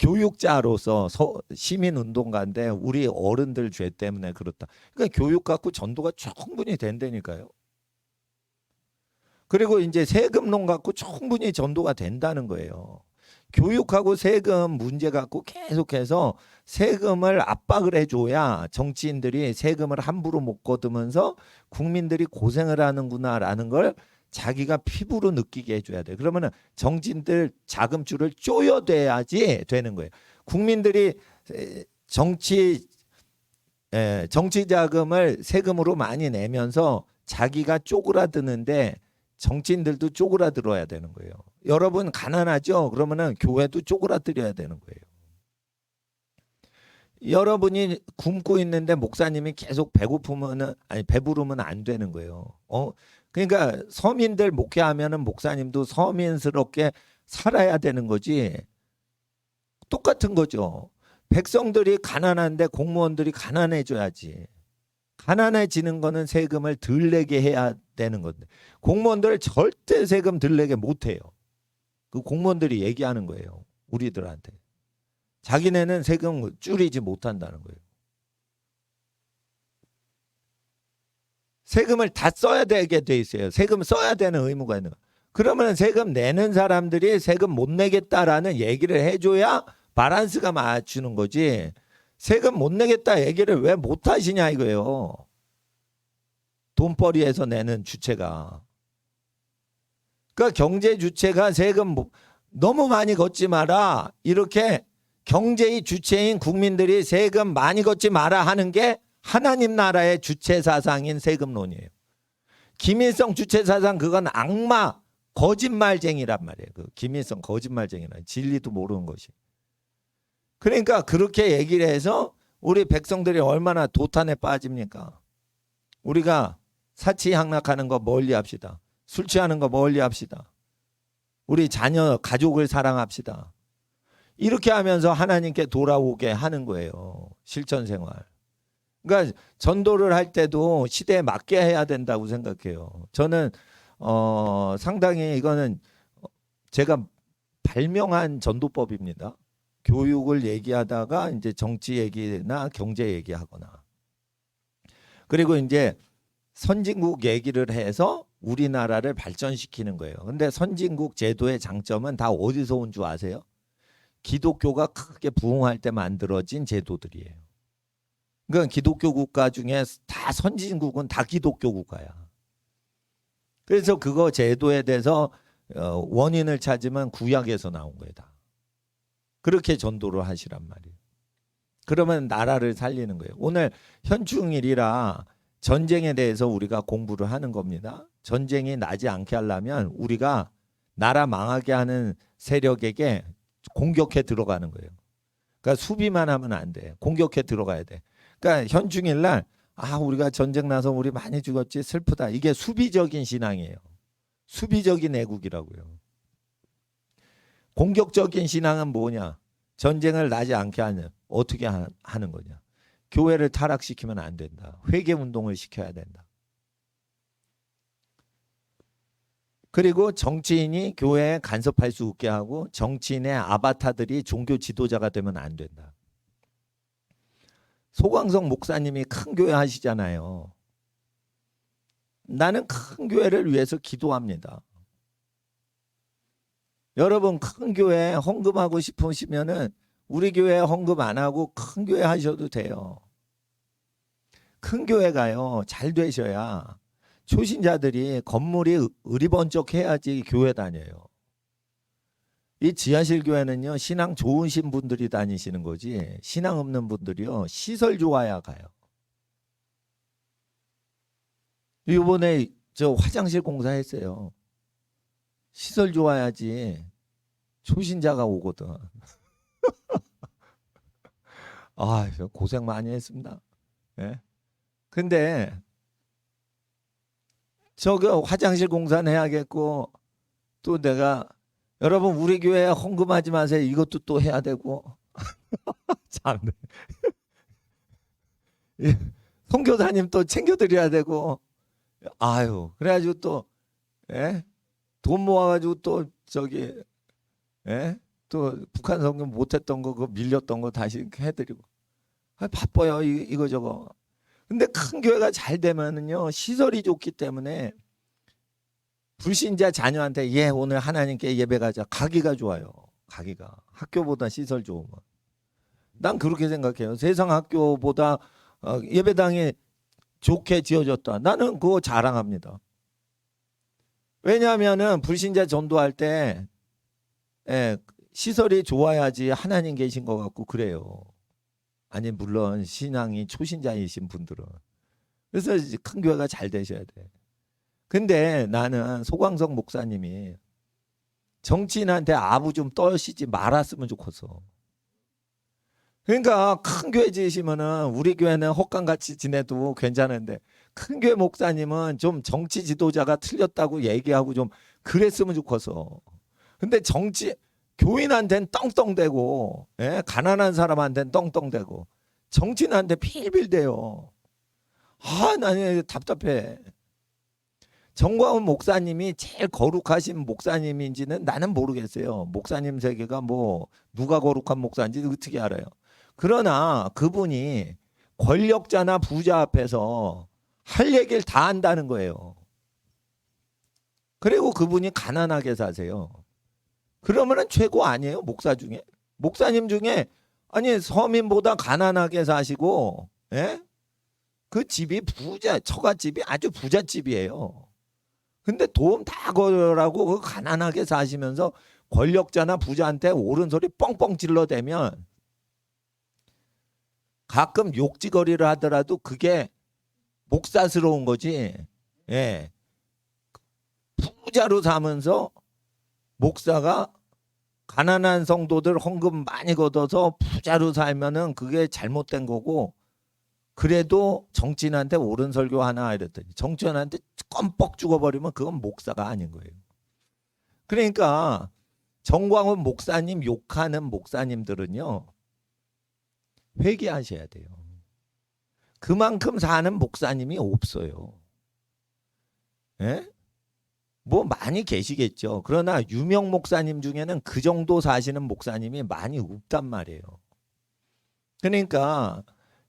교육자로서 시민운동가인데 우리 어른들 죄 때문에 그렇다. 그러니까 교육 갖고 전도가 충분히 된다니까요. 그리고 이제 세금론 갖고 충분히 전도가 된다는 거예요. 교육하고 세금 문제 갖고 계속해서 세금을 압박을 해줘야 정치인들이 세금을 함부로 못 걷으면서 국민들이 고생을 하는구나라는 걸 자기가 피부로 느끼게 해줘야 돼요. 그러면은 정치인들 자금줄을 쪼여대야지 되는 거예요. 국민들이 정치 자금을 세금으로 많이 내면서 자기가 쪼그라드는데 정치인들도 쪼그라들어야 되는 거예요. 여러분 가난하죠? 그러면은 교회도 쪼그라들어야 되는 거예요. 여러분이 굶고 있는데 목사님이 계속 배부르면 안 되는 거예요. 그러니까 서민들 목회하면은 목사님도 서민스럽게 살아야 되는 거지. 똑같은 거죠. 백성들이 가난한데 공무원들이 가난해져야지. 가난해지는 거는 세금을 덜 내게 해야 되는 건데 공무원들 절대 세금 덜 내게 못 해요. 그 공무원들이 얘기하는 거예요. 우리들한테. 자기네는 세금 줄이지 못한다는 거예요. 세금을 다 써야 되게 돼 있어요. 세금 써야 되는 의무가 있는 거예요. 그러면 세금 내는 사람들이 세금 못 내겠다라는 얘기를 해줘야 바란스가 맞추는 거지. 세금 못 내겠다 얘기를 왜 못 하시냐 이거예요. 돈벌이에서 내는 주체가. 그러니까 경제 주체가 세금 너무 많이 걷지 마라. 이렇게 경제의 주체인 국민들이 세금 많이 걷지 마라 하는 게 하나님 나라의 주체 사상인 세금론이에요. 김일성 주체 사상 그건 악마 거짓말쟁이란 말이에요. 그 김일성 거짓말쟁이란 진리도 모르는 것이. 그러니까 그렇게 얘기를 해서 우리 백성들이 얼마나 도탄에 빠집니까? 우리가 사치향락하는 거 멀리 합시다. 술 취하는 거 멀리 합시다. 우리 자녀 가족을 사랑합시다. 이렇게 하면서 하나님께 돌아오게 하는 거예요. 실천 생활. 그러니까 전도를 할 때도 시대에 맞게 해야 된다고 생각해요. 저는 상당히 이거는 제가 발명한 전도법입니다. 교육을 얘기하다가 이제 정치 얘기나 경제 얘기하거나 그리고 이제 선진국 얘기를 해서 우리나라를 발전시키는 거예요. 근데 선진국 제도의 장점은 다 어디서 온 줄 아세요? 기독교가 크게 부흥할 때 만들어진 제도들이에요. 그러니까 기독교 국가 중에 다 선진국은 다 기독교 국가야. 그래서 그거 제도에 대해서 원인을 찾으면 구약에서 나온 거예요. 다. 그렇게 전도를 하시란 말이에요. 그러면 나라를 살리는 거예요. 오늘 현충일이라 전쟁에 대해서 우리가 공부를 하는 겁니다. 전쟁이 나지 않게 하려면 우리가 나라 망하게 하는 세력에게 공격해 들어가는 거예요. 그러니까 수비만 하면 안 돼. 공격해 들어가야 돼. 그러니까 현충일 날 우리가 전쟁 나서 우리 많이 죽었지 슬프다. 이게 수비적인 신앙이에요. 수비적인 애국이라고요. 공격적인 신앙은 뭐냐? 전쟁을 나지 않게 하는 어떻게 하는 거냐? 교회를 타락시키면 안 된다. 회개운동을 시켜야 된다. 그리고 정치인이 교회에 간섭할 수 없게 하고 정치인의 아바타들이 종교 지도자가 되면 안 된다. 소광석 목사님이 큰 교회 하시잖아요. 나는 큰 교회를 위해서 기도합니다. 여러분 큰 교회 헌금하고 싶으시면은 우리 교회 헌금 안 하고 큰 교회 하셔도 돼요. 큰 교회가요 잘 되셔야 초신자들이 건물이 으리번쩍해야지 교회 다녀요. 이 지하실 교회는요 신앙 좋으신 분들이 다니시는 거지 신앙 없는 분들이요 시설 좋아야 가요. 이번에 저 화장실 공사했어요. 시설 좋아야지 초신자가 오거든. 아 고생 많이 했습니다. 예? 근데 저거 화장실 공사는 해야겠고 또 내가 여러분 우리 교회 헌금하지 마세요. 이것도 또 해야 되고 참 선교사님 또 챙겨드려야 되고 아유 그래가지고 또 예? 돈 모아가지고 또 저기 예? 또 북한 선교 못했던 거 그거 밀렸던 거 다시 해드리고 바빠요 이거 저거. 근데 큰 교회가 잘 되면은요 시설이 좋기 때문에 불신자 자녀한테 예 오늘 하나님께 예배 가자 가기가 좋아요. 가기가 학교보다 시설 좋으면 난 그렇게 생각해요. 세상 학교보다 예배당이 좋게 지어졌다. 나는 그거 자랑합니다. 왜냐하면은 불신자 전도할 때 예, 시설이 좋아야지 하나님 계신 것 같고 그래요. 아니 물론 신앙이 초신자이신 분들은 그래서 큰 교회가 잘 되셔야 돼. 근데 나는 소광석 목사님이 정치인한테 아부 좀 떠시지 말았으면 좋겠어. 그러니까 큰 교회 지으시면은 우리 교회는 헛간같이 지내도 괜찮은데 큰 교회 목사님은 좀 정치 지도자가 틀렸다고 얘기하고 좀 그랬으면 좋겠어. 근데 정치 교인한테는 떵떵대고 예? 가난한 사람한테는 떵떵대고 정치인한테 필필대요. 아 나는 답답해. 정광훈 목사님이 제일 거룩하신 목사님인지는 나는 모르겠어요. 목사님 세계가 뭐 누가 거룩한 목사인지 어떻게 알아요. 그러나 그분이 권력자나 부자 앞에서 할 얘기를 다 한다는 거예요. 그리고 그분이 가난하게 사세요. 그러면은 최고 아니에요? 목사 중에? 목사님 중에 아니 서민보다 가난하게 사시고 예? 그 집이 부자 처갓집이 아주 부잣집이에요. 근데 돈 다 걸라고 그 가난하게 사시면서 권력자나 부자한테 옳은 소리 뻥뻥 질러대면 가끔 욕지거리를 하더라도 그게 목사스러운 거지. 예. 부자로 사면서 목사가 가난한 성도들 헌금 많이 걷어서 부자로 살면은 그게 잘못된 거고 그래도 정치인한테 옳은 설교 하나 이랬더니 정치인한테 껌뻑 죽어버리면 그건 목사가 아닌 거예요. 그러니까 정광훈 목사님 욕하는 목사님들은요 회개하셔야 돼요. 그만큼 사는 목사님이 없어요. 예? 뭐 많이 계시겠죠. 그러나 유명 목사님 중에는 그 정도 사시는 목사님이 많이 없단 말이에요. 그러니까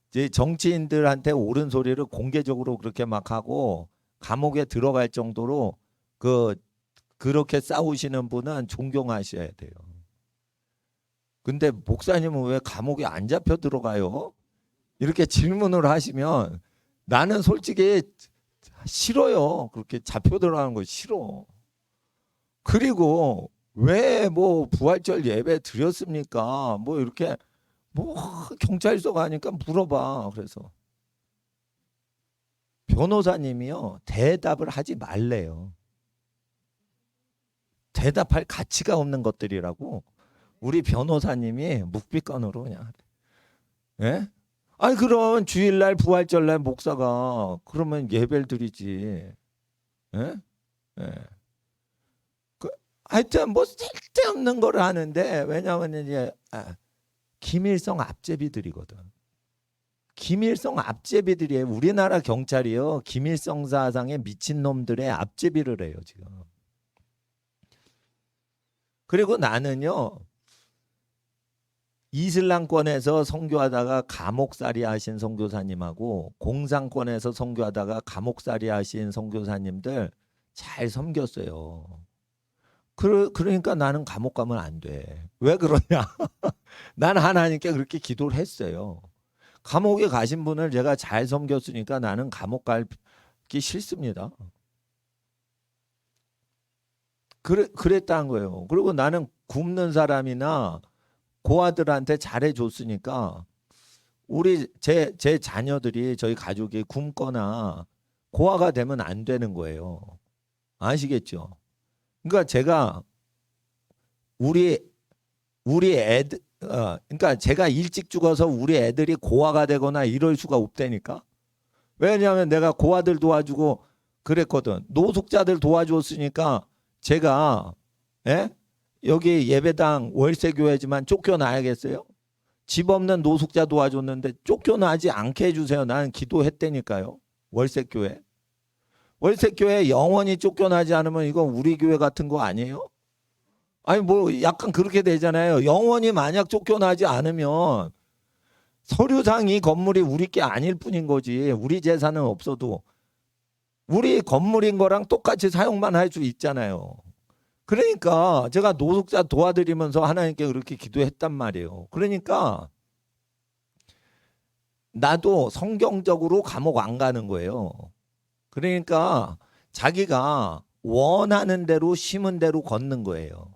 이제 정치인들한테 옳은 소리를 공개적으로 그렇게 막 하고 감옥에 들어갈 정도로 그렇게 싸우시는 분은 존경하셔야 돼요. 근데 목사님은 왜 감옥에 안 잡혀 들어가요? 이렇게 질문을 하시면 나는 솔직히 싫어요. 그렇게 잡혀 들어가는 거 싫어. 그리고 왜 뭐 부활절 예배 드렸습니까? 뭐 이렇게 뭐 경찰서 가니까 물어봐. 그래서 변호사님이요 대답을 하지 말래요. 대답할 가치가 없는 것들이라고 우리 변호사님이 묵비권으로 그냥 예? 아니 그럼 주일날 부활절날 목사가 그러면 예배를 드리지. 예? 예. 하여튼 뭐 쓸데없는 거를 하는데 왜냐하면 이제 김일성 앞제비들이거든. 김일성 앞제비들이에요. 우리나라 경찰이요. 김일성 사상의 미친놈들의 앞제비를 해요 지금. 그리고 나는요, 이슬람권에서 선교하다가 감옥살이 하신 선교사님하고 공산권에서 선교하다가 감옥살이 하신 선교사님들 잘 섬겼어요. 그러니까 나는 감옥 가면 안 돼. 왜 그러냐? 난 하나님께 그렇게 기도를 했어요. 감옥에 가신 분을 제가 잘 섬겼으니까 나는 감옥 가기 싫습니다. 그랬다는 거예요. 그리고 나는 굶는 사람이나 고아들한테 잘해줬으니까 제 자녀들이 저희 가족이 굶거나 고아가 되면 안 되는 거예요. 아시겠죠? 그러니까 제가 우리 애들 그러니까 제가 일찍 죽어서 우리 애들이 고아가 되거나 이럴 수가 없다니까. 왜냐하면 내가 고아들 도와주고 그랬거든. 노숙자들 도와줬으니까 제가 예? 여기 예배당 월세교회지만 쫓겨나야겠어요? 집 없는 노숙자 도와줬는데 쫓겨나지 않게 해주세요. 나는 기도했다니까요. 월세교회. 월세교회 영원히 쫓겨나지 않으면 이건 우리 교회 같은 거 아니에요? 아니 뭐 약간 그렇게 되잖아요. 영원히 만약 쫓겨나지 않으면 서류상 이 건물이 우리 게 아닐 뿐인 거지. 우리 재산은 없어도 우리 건물인 거랑 똑같이 사용만 할 수 있잖아요. 그러니까 제가 노숙자 도와드리면서 하나님께 그렇게 기도했단 말이에요. 그러니까 나도 성경적으로 감옥 안 가는 거예요. 그러니까 자기가 원하는 대로 심은 대로 걷는 거예요.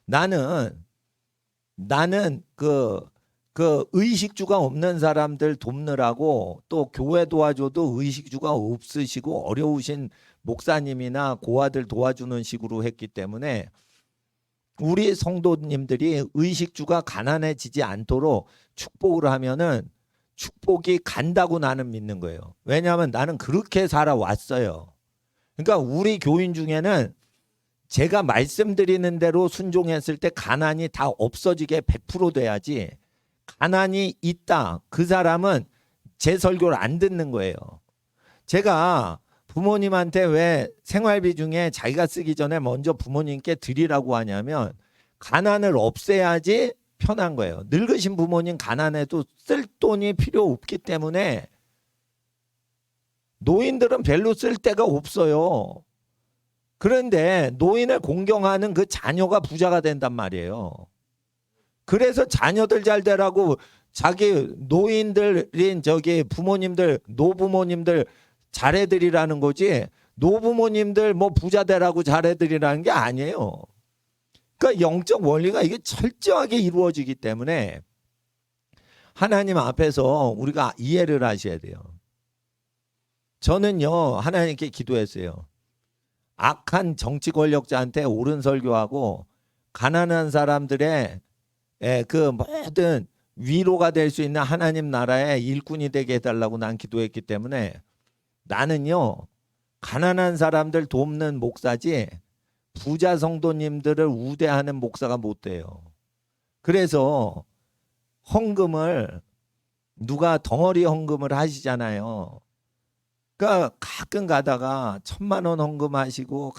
나는 그 의식주가 없는 사람들 돕느라고 또 교회 도와줘도 의식주가 없으시고 어려우신 목사님이나 고아들 도와주는 식으로 했기 때문에 우리 성도님들이 의식주가 가난해지지 않도록 축복을 하면은 축복이 간다고 나는 믿는 거예요. 왜냐하면 나는 그렇게 살아왔어요. 그러니까 우리 교인 중에는 제가 말씀드리는 대로 순종했을 때 가난이 다 없어지게 100% 돼야지, 가난이 있다 그 사람은 제 설교를 안 듣는 거예요. 제가 부모님한테 왜 생활비 중에 자기가 쓰기 전에 먼저 부모님께 드리라고 하냐면 가난을 없애야지 편한 거예요. 늙으신 부모님 가난해도 쓸 돈이 필요 없기 때문에 노인들은 별로 쓸 데가 없어요. 그런데 노인을 공경하는 그 자녀가 부자가 된단 말이에요. 그래서 자녀들 잘 되라고 자기 노인들인 저기 부모님들 노부모님들 잘해드리라는 거지, 노부모님들 뭐 부자 되라고 잘해드리라는 게 아니에요. 그러니까 영적 원리가 이게 철저하게 이루어지기 때문에 하나님 앞에서 우리가 이해를 하셔야 돼요. 저는요 하나님께 기도했어요. 악한 정치 권력자한테 옳은 설교하고 가난한 사람들의 그 모든 위로가 될 수 있는 하나님 나라의 일꾼이 되게 해달라고 난 기도했기 때문에 나는요 가난한 사람들 돕는 목사지 부자 성도님들을 우대하는 목사가 못 돼요. 그래서 헌금을 누가 덩어리 헌금을 하시잖아요. 그러니까 가끔 가다가 1,000만 원 헌금하시고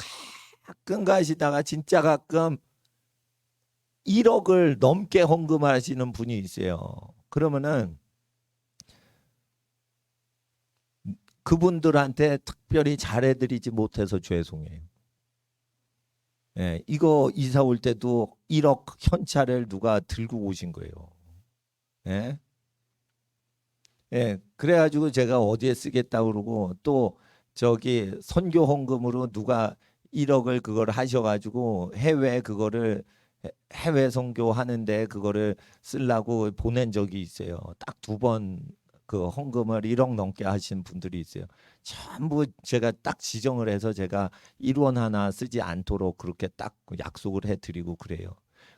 가끔 가시다가 진짜 가끔 1억을 넘게 헌금하시는 분이 있어요. 그러면은 그분들한테 특별히 잘해드리지 못해서 죄송해요. 예, 이거 이사 올 때도 1억 현찰을 누가 들고 오신 거예요. 예? 예, 그래가지고 제가 어디에 쓰겠다 그러고 또 저기 선교 헌금으로 누가 1억을 그걸 하셔가지고 해외 선교 하는데 그거를 쓰려고 보낸 적이 있어요. 딱 2번 그 헌금을 1억 넘게 하신 분들이 있어요. 전부 제가 딱 지정을 해서 제가 1원 하나 쓰지 않도록 그렇게 딱 약속을 해드리고 그래요.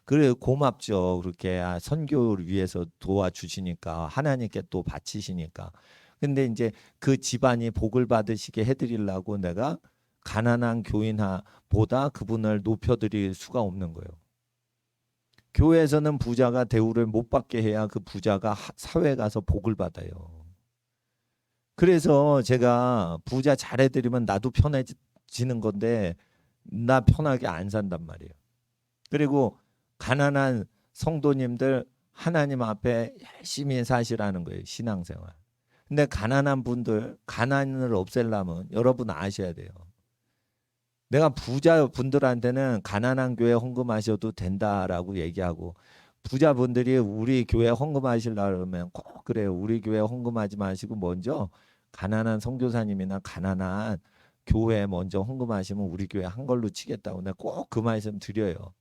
그래 고맙죠. 그렇게 선교를 위해서 도와주시니까 하나님께 또 바치시니까. 근데 이제 그 집안이 복을 받으시게 해드리려고 내가 가난한 교인보다 그분을 높여드릴 수가 없는 거예요. 교회에서는 부자가 대우를 못 받게 해야 그 부자가 사회에 가서 복을 받아요. 그래서 제가 부자 잘해드리면 나도 편해지는 건데 나 편하게 안 산단 말이에요. 그리고 가난한 성도님들 하나님 앞에 열심히 사시라는 거예요. 신앙생활. 근데 가난한 분들, 가난을 없애려면 여러분 아셔야 돼요. 내가 부자 분들한테는 가난한 교회 헌금하셔도 된다라고 얘기하고, 부자분들이 우리 교회 헌금하시려면 꼭 그래요. 우리 교회 헌금하지 마시고 먼저 가난한 선교사님이나 가난한 교회 먼저 헌금하시면 우리 교회 한 걸로 치겠다고 내가 꼭 그 말씀 드려요.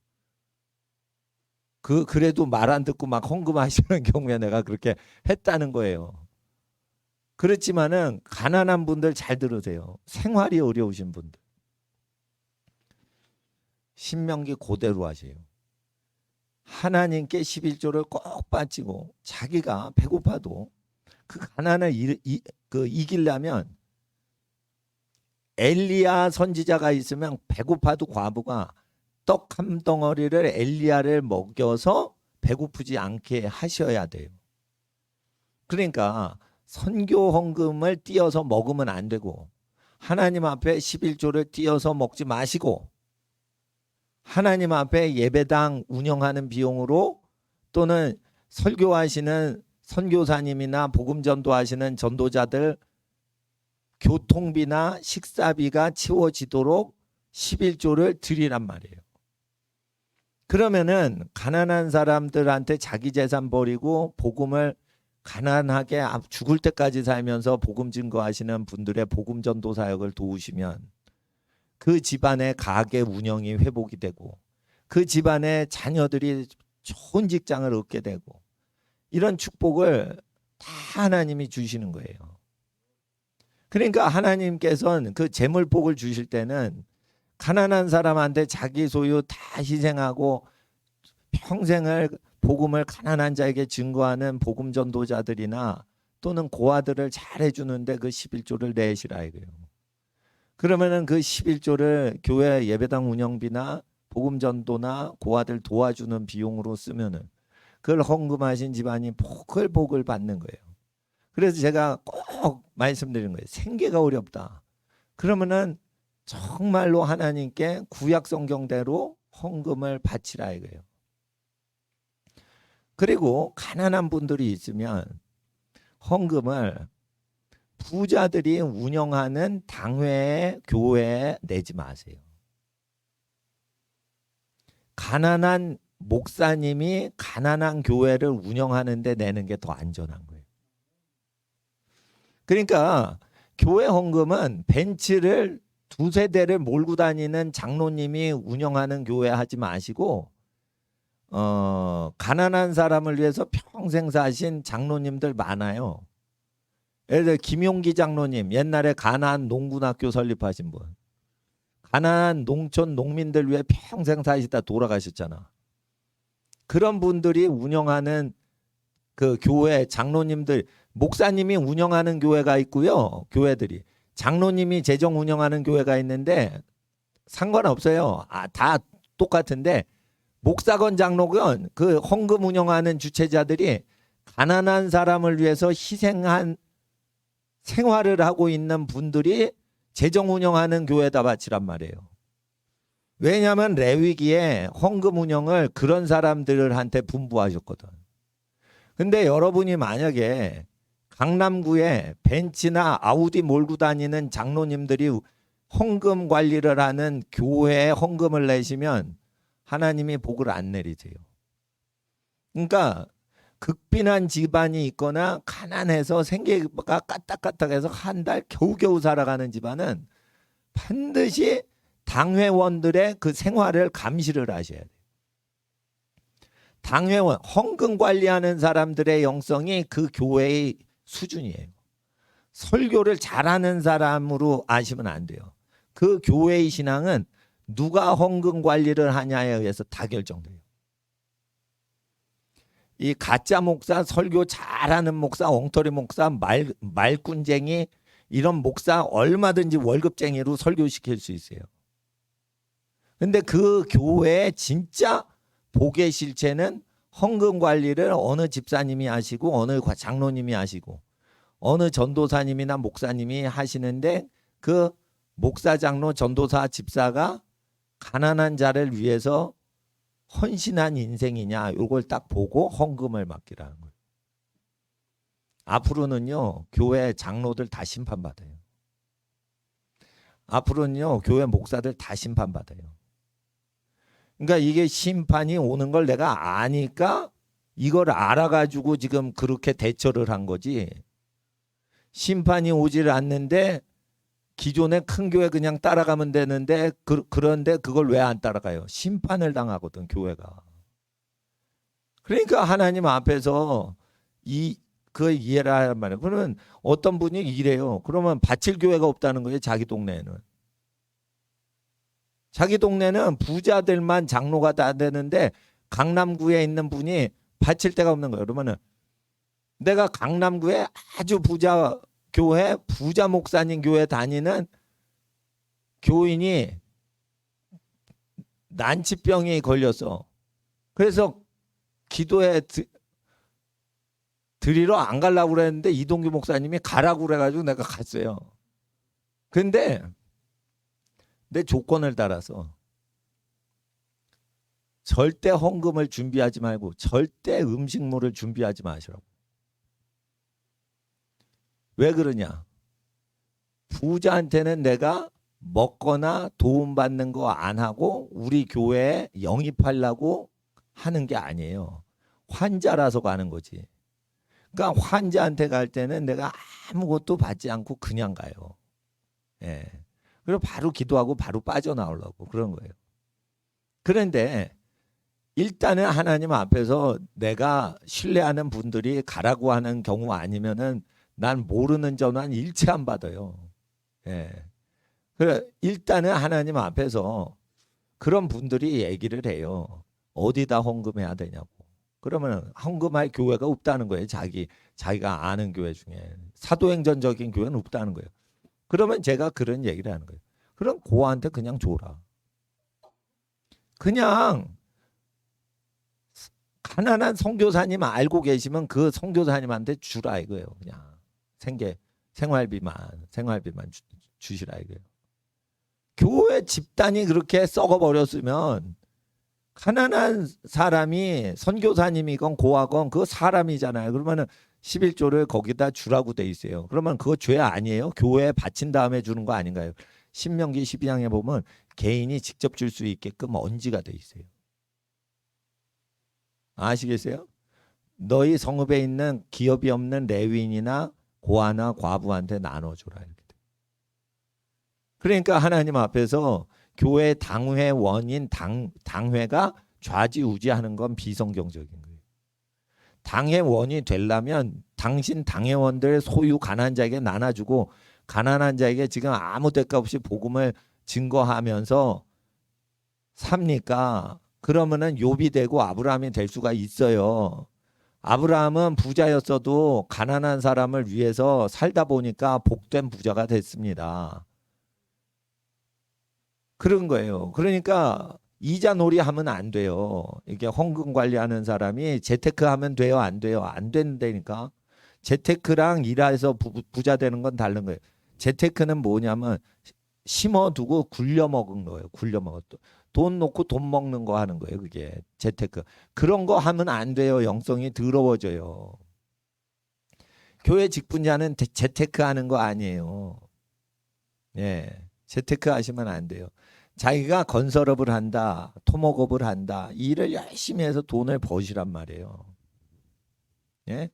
그래도 말 안 듣고 막 헌금하시는 경우에 내가 그렇게 했다는 거예요. 그렇지만은 가난한 분들 잘 들으세요. 생활이 어려우신 분들. 신명기 그대로 하세요. 하나님께 11조를 꼭 바치고 자기가 배고파도 그 가난을 이기려면 엘리야 선지자가 있으면 배고파도 과부가 떡 한 덩어리를 엘리야를 먹여서 배고프지 않게 하셔야 돼요. 그러니까 선교 헌금을 띄어서 먹으면 안 되고, 하나님 앞에 11조를 띄어서 먹지 마시고, 하나님 앞에 예배당 운영하는 비용으로 또는 설교하시는 선교사님이나 복음 전도하시는 전도자들 교통비나 식사비가 채워지도록 11조를 드리란 말이에요. 그러면은 가난한 사람들한테 자기 재산 버리고 복음을 가난하게 죽을 때까지 살면서 복음 증거하시는 분들의 복음 전도 사역을 도우시면 그 집안의 가게 운영이 회복이 되고, 그 집안의 자녀들이 좋은 직장을 얻게 되고, 이런 축복을 다 하나님이 주시는 거예요. 그러니까 하나님께서는 그 재물복을 주실 때는 가난한 사람한테 자기 소유 다 희생하고 평생을 복음을 가난한 자에게 증거하는 복음 전도자들이나 또는 고아들을 잘 해주는데 그 11조를 내시라 이거예요. 그러면은 그 11조를 교회 예배당 운영비나 복음 전도나 고아들 도와주는 비용으로 쓰면은 그걸 헌금하신 집안이 복을 받는 거예요. 그래서 제가 꼭 말씀드리는 거예요. 생계가 어렵다. 그러면은 정말로 하나님께 구약 성경대로 헌금을 바치라 이거예요. 그리고 가난한 분들이 있으면 헌금을 부자들이 운영하는 당회에 교회에 내지 마세요. 가난한 목사님이 가난한 교회를 운영하는데 내는 게 더 안전한 거예요. 그러니까 교회 헌금은 벤츠를 두세 대를 몰고 다니는 장로님이 운영하는 교회 하지 마시고, 가난한 사람을 위해서 평생 사신 장로님들 많아요. 예를 들어 김용기 장로님, 옛날에 가난한 농군학교 설립하신 분, 가난한 농촌 농민들 위해 평생 사시다 돌아가셨잖아. 그런 분들이 운영하는 그 교회 장로님들, 목사님이 운영하는 교회가 있고요. 교회들이 장로님이 재정 운영하는 교회가 있는데 상관없어요. 다 똑같은데 목사건 장로건 그 헌금 운영하는 주체자들이 가난한 사람을 위해서 희생한 생활을 하고 있는 분들이 재정 운영하는 교회에다 바치란 말이에요. 왜냐하면 레위기에 헌금 운영을 그런 사람들한테 분부하셨거든. 근데 여러분이 만약에 강남구에 벤츠나 아우디 몰고 다니는 장로님들이 헌금 관리를 하는 교회에 헌금을 내시면 하나님이 복을 안 내리세요. 그러니까 극빈한 집안이 있거나 가난해서 생계가 까딱까딱해서 한 달 겨우겨우 살아가는 집안은 반드시 당회원들의 그 생활을 감시를 하셔야 돼요. 당회원, 헌금 관리하는 사람들의 영성이 그 교회의 수준이에요. 설교를 잘하는 사람으로 아시면 안 돼요. 그 교회의 신앙은 누가 헌금 관리를 하냐에 의해서 다 결정돼요. 이 가짜 목사, 설교 잘하는 목사, 엉터리 목사, 말꾼쟁이 이런 목사 얼마든지 월급쟁이로 설교시킬 수 있어요. 근데 그 교회의 진짜 복의 실체는 헌금 관리를 어느 집사님이 하시고 어느 장로님이 하시고 어느 전도사님이나 목사님이 하시는데 그 목사, 장로, 전도사, 집사가 가난한 자를 위해서 헌신한 인생이냐 이걸 딱 보고 헌금을 맡기라는 거예요. 앞으로는요 교회 장로들 다 심판받아요. 앞으로는요 교회 목사들 다 심판받아요. 그러니까 이게 심판이 오는 걸 내가 아니까 이걸 알아가지고 지금 그렇게 대처를 한 거지. 심판이 오질 않는데 기존의 큰 교회 그냥 따라가면 되는데 그런데 그걸 왜 안 따라가요? 심판을 당하거든 교회가. 그러니까 하나님 앞에서 그 이해를 말이에요. 그러면 어떤 분이 이래요. 그러면 바칠 교회가 없다는 거예요. 자기 동네에는. 자기 동네는 부자들만 장로가 다 되는데 강남구에 있는 분이 바칠 데가 없는 거예요. 그러면은 내가 강남구에 아주 부자 교회, 부자 목사님 교회 다니는 교인이 난치병이 걸렸어. 그래서 기도에 드리러 안 가려고 그랬는데 이동규 목사님이 가라고 그래가지고 내가 갔어요. 근데 내 조건을 따라서 절대 헌금을 준비하지 말고 절대 음식물을 준비하지 마시라고. 왜 그러냐? 부자한테는 내가 먹거나 도움받는 거 안 하고 우리 교회에 영입하려고 하는 게 아니에요. 환자라서 가는 거지. 그러니까 환자한테 갈 때는 내가 아무것도 받지 않고 그냥 가요. 예. 그리고 바로 기도하고 바로 빠져나오려고 그런 거예요. 그런데 일단은 하나님 앞에서 내가 신뢰하는 분들이 가라고 하는 경우 아니면은 난 모르는 전화는 일체 안 받아요. 예. 그래 일단은 하나님 앞에서 그런 분들이 얘기를 해요. 어디다 헌금해야 되냐고. 그러면 헌금할 교회가 없다는 거예요. 자기가 아는 교회 중에 사도행전적인 교회는 없다는 거예요. 그러면 제가 그런 얘기를 하는 거예요. 그럼 고아한테 그냥 줘라. 그냥 가난한 선교사님 알고 계시면 그 선교사님한테 주라 이거예요. 그냥 생활비만 주시라 이거예요. 교회 집단이 그렇게 썩어버렸으면 가난한 사람이 선교사님이건 고아건 그 사람이잖아요. 그러면은 11조를 거기다 주라고 돼 있어요. 그러면 그거 죄 아니에요? 교회에 바친 다음에 주는 거 아닌가요? 신명기 12장에 보면 개인이 직접 줄 수 있게끔 언지가 돼 있어요. 아시겠어요? 너희 성읍에 있는 기업이 없는 레위인이나 고아나 과부한테 나눠줘라 이렇게 돼. 그러니까 하나님 앞에서 교회 당회 원인 당회가 좌지우지하는 건 비성경적인 거예요. 당회 원이 되려면 당신 당회원들 소유 가난한 자에게 나눠주고 가난한 자에게 지금 아무 대가 없이 복음을 증거하면서 삽니까? 그러면은 욥이 되고 아브라함이 될 수가 있어요. 아브라함은 부자였어도 가난한 사람을 위해서 살다 보니까 복된 부자가 됐습니다. 그런 거예요. 그러니까 이자 놀이 하면 안 돼요. 이게 헌금 관리하는 사람이 재테크 하면 돼요? 안 돼요? 안 된다니까. 재테크랑 일해서 부자 되는 건 다른 거예요. 재테크는 뭐냐면 심어두고 굴려 먹은 거예요. 굴려 먹었도. 돈 놓고 돈 먹는 거 하는 거예요. 그게 재테크. 그런 거 하면 안 돼요. 영성이 더러워져요. 교회 직분자는 재테크 하는 거 아니에요. 예. 재테크 하시면 안 돼요. 자기가 건설업을 한다, 토목업을 한다, 일을 열심히 해서 돈을 버시란 말이에요. 예?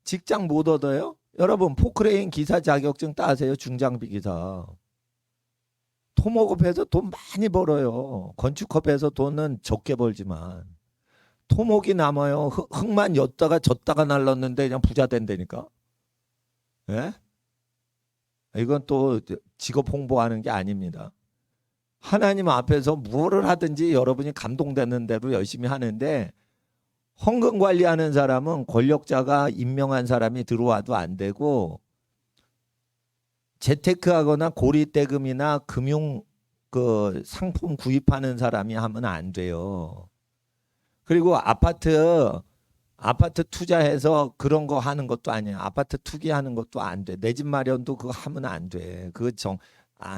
직장 못 얻어요? 여러분 포크레인 기사 자격증 따세요. 중장비 기사. 토목업해서 돈 많이 벌어요. 건축업해서 돈은 적게 벌지만 토목이 남아요. 흙만 였다가 졌다가 날랐는데 그냥 부자 된다니까. 예? 이건 또 직업 홍보하는 게 아닙니다. 하나님 앞에서 무엇을 하든지 여러분이 감동되는 대로 열심히 하는데 헌금 관리하는 사람은 권력자가 임명한 사람이 들어와도 안 되고 재테크하거나 고리대금이나 금융 그 상품 구입하는 사람이 하면 안 돼요. 그리고 아파트 투자해서 그런 거 하는 것도 아니에요. 아파트 투기하는 것도 안 돼. 내 집 마련도 그거 하면 안 돼.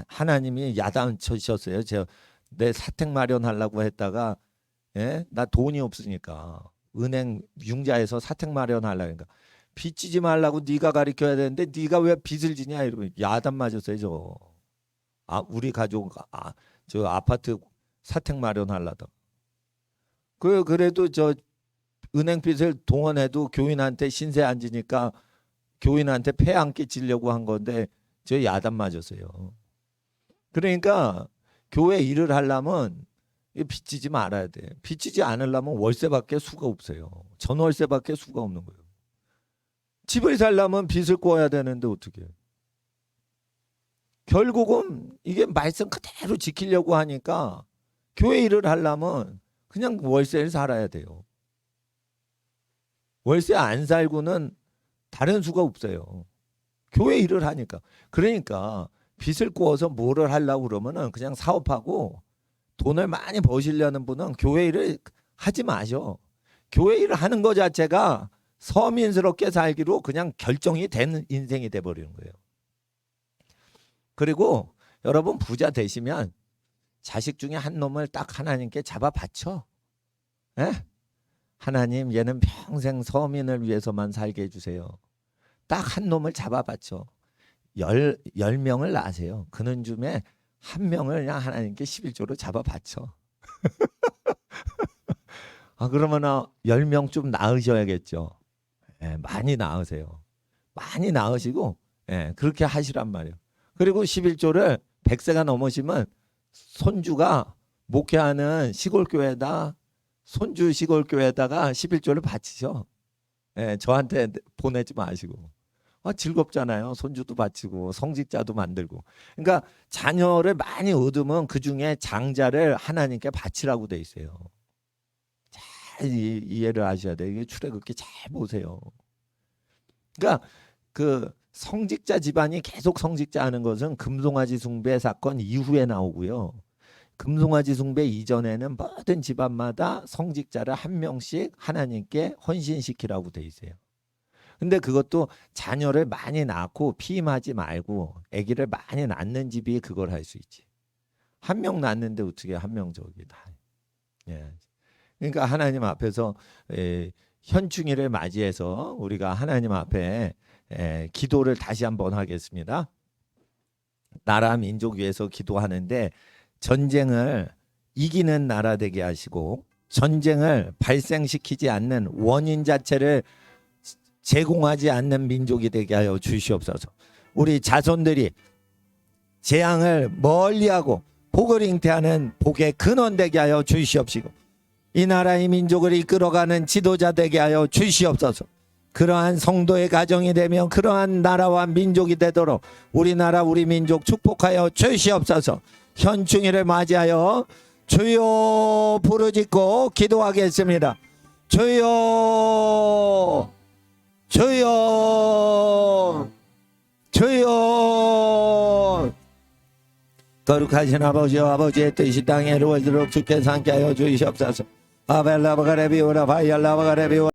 하나님이 야단 쳐셨어요. 내 사택 마련하려고 했다가 예? 나 돈이 없으니까 은행 융자에서 사택 마련하려니까 빚지지 말라고 네가 가르쳐야 되는데 네가 왜 빚을 지냐 이러면 야단 맞았어요 저. 우리 가족 저 아파트 사택 마련하려다. 그래도 저 은행 빚을 동원해도 교인한테 신세 안 지니까 교인한테 폐 안 끼치려고 한 건데 저 야단 맞았어요. 그러니까 교회 일을 하려면 빚지지 말아야 돼. 빚지지 않으려면 월세밖에 수가 없어요. 전월세밖에 수가 없는 거예요. 집을 살려면 빚을 꿔야 되는데 어떻게? 결국은 이게 말씀 그대로 지키려고 하니까 교회 일을 하려면 그냥 월세를 살아야 돼요. 월세 안 살고는 다른 수가 없어요. 교회 일을 하니까. 그러니까 빚을 꿔서 뭐를 하려고 그러면은 그냥 사업하고 돈을 많이 버시려는 분은 교회 일을 하지 마셔. 교회 일을 하는 것 자체가 서민스럽게 살기로 그냥 결정이 된 인생이 돼버리는 거예요. 그리고 여러분 부자 되시면 자식 중에 한 놈을 딱 하나님께 잡아 바쳐. 에? 하나님 얘는 평생 서민을 위해서만 살게 해주세요. 딱 한 놈을 잡아 바쳐. 10명을 낳으세요. 그는 중에 한 명을 그냥 하나님께 11조로 잡아 바쳐. 그러면 10명 좀 낳으셔야겠죠. 많이 낳으세요. 많이 낳으시고 그렇게 하시란 말이에요. 그리고 11조를 100세가 넘으시면 손주가 목회하는 시골교회에다 손주 시골교회에다가 11조를 바치죠. 저한테 보내지 마시고. 즐겁잖아요. 손주도 바치고 성직자도 만들고. 그러니까 자녀를 많이 얻으면 그중에 장자를 하나님께 바치라고 돼 있어요. 잘 이해를 하셔야 돼요. 이게 출애굽기 잘 보세요. 그러니까 그 성직자 집안이 계속 성직자 하는 것은 금송아지 숭배 사건 이후에 나오고요. 금송아지 숭배 이전에는 모든 집안마다 성직자를 한 명씩 하나님께 헌신시키라고 돼 있어요. 근데 그것도 자녀를 많이 낳고 피임하지 말고 아기를 많이 낳는 집이 그걸 할 수 있지. 한 명 낳는데 어떻게 한 명 저기 다. 그러니까 하나님 앞에서 현충일을 맞이해서 우리가 하나님 앞에 기도를 다시 한번 하겠습니다. 나라 민족 위해서 기도하는데 전쟁을 이기는 나라 되게 하시고 전쟁을 발생시키지 않는 원인 자체를 제공하지 않는 민족이 되게 하여 주시옵소서. 우리 자손들이 재앙을 멀리하고 복을 잉태하는 복의 근원 되게 하여 주시옵시고 이 나라의 민족을 이끌어가는 지도자 되게 하여 주시옵소서. 그러한 성도의 가정이 되며 그러한 나라와 민족이 되도록 우리나라 우리 민족 축복하여 주시옵소서. 현충일을 맞이하여 주여 부르짖고 기도하겠습니다. 주여 주여 주여. 거룩하신 아버지와 아버지의 뜻이 땅에 이루어지도록 주께서 함께하여 주시옵소서. 아벨라바가레비오라 바이알라바가레비오라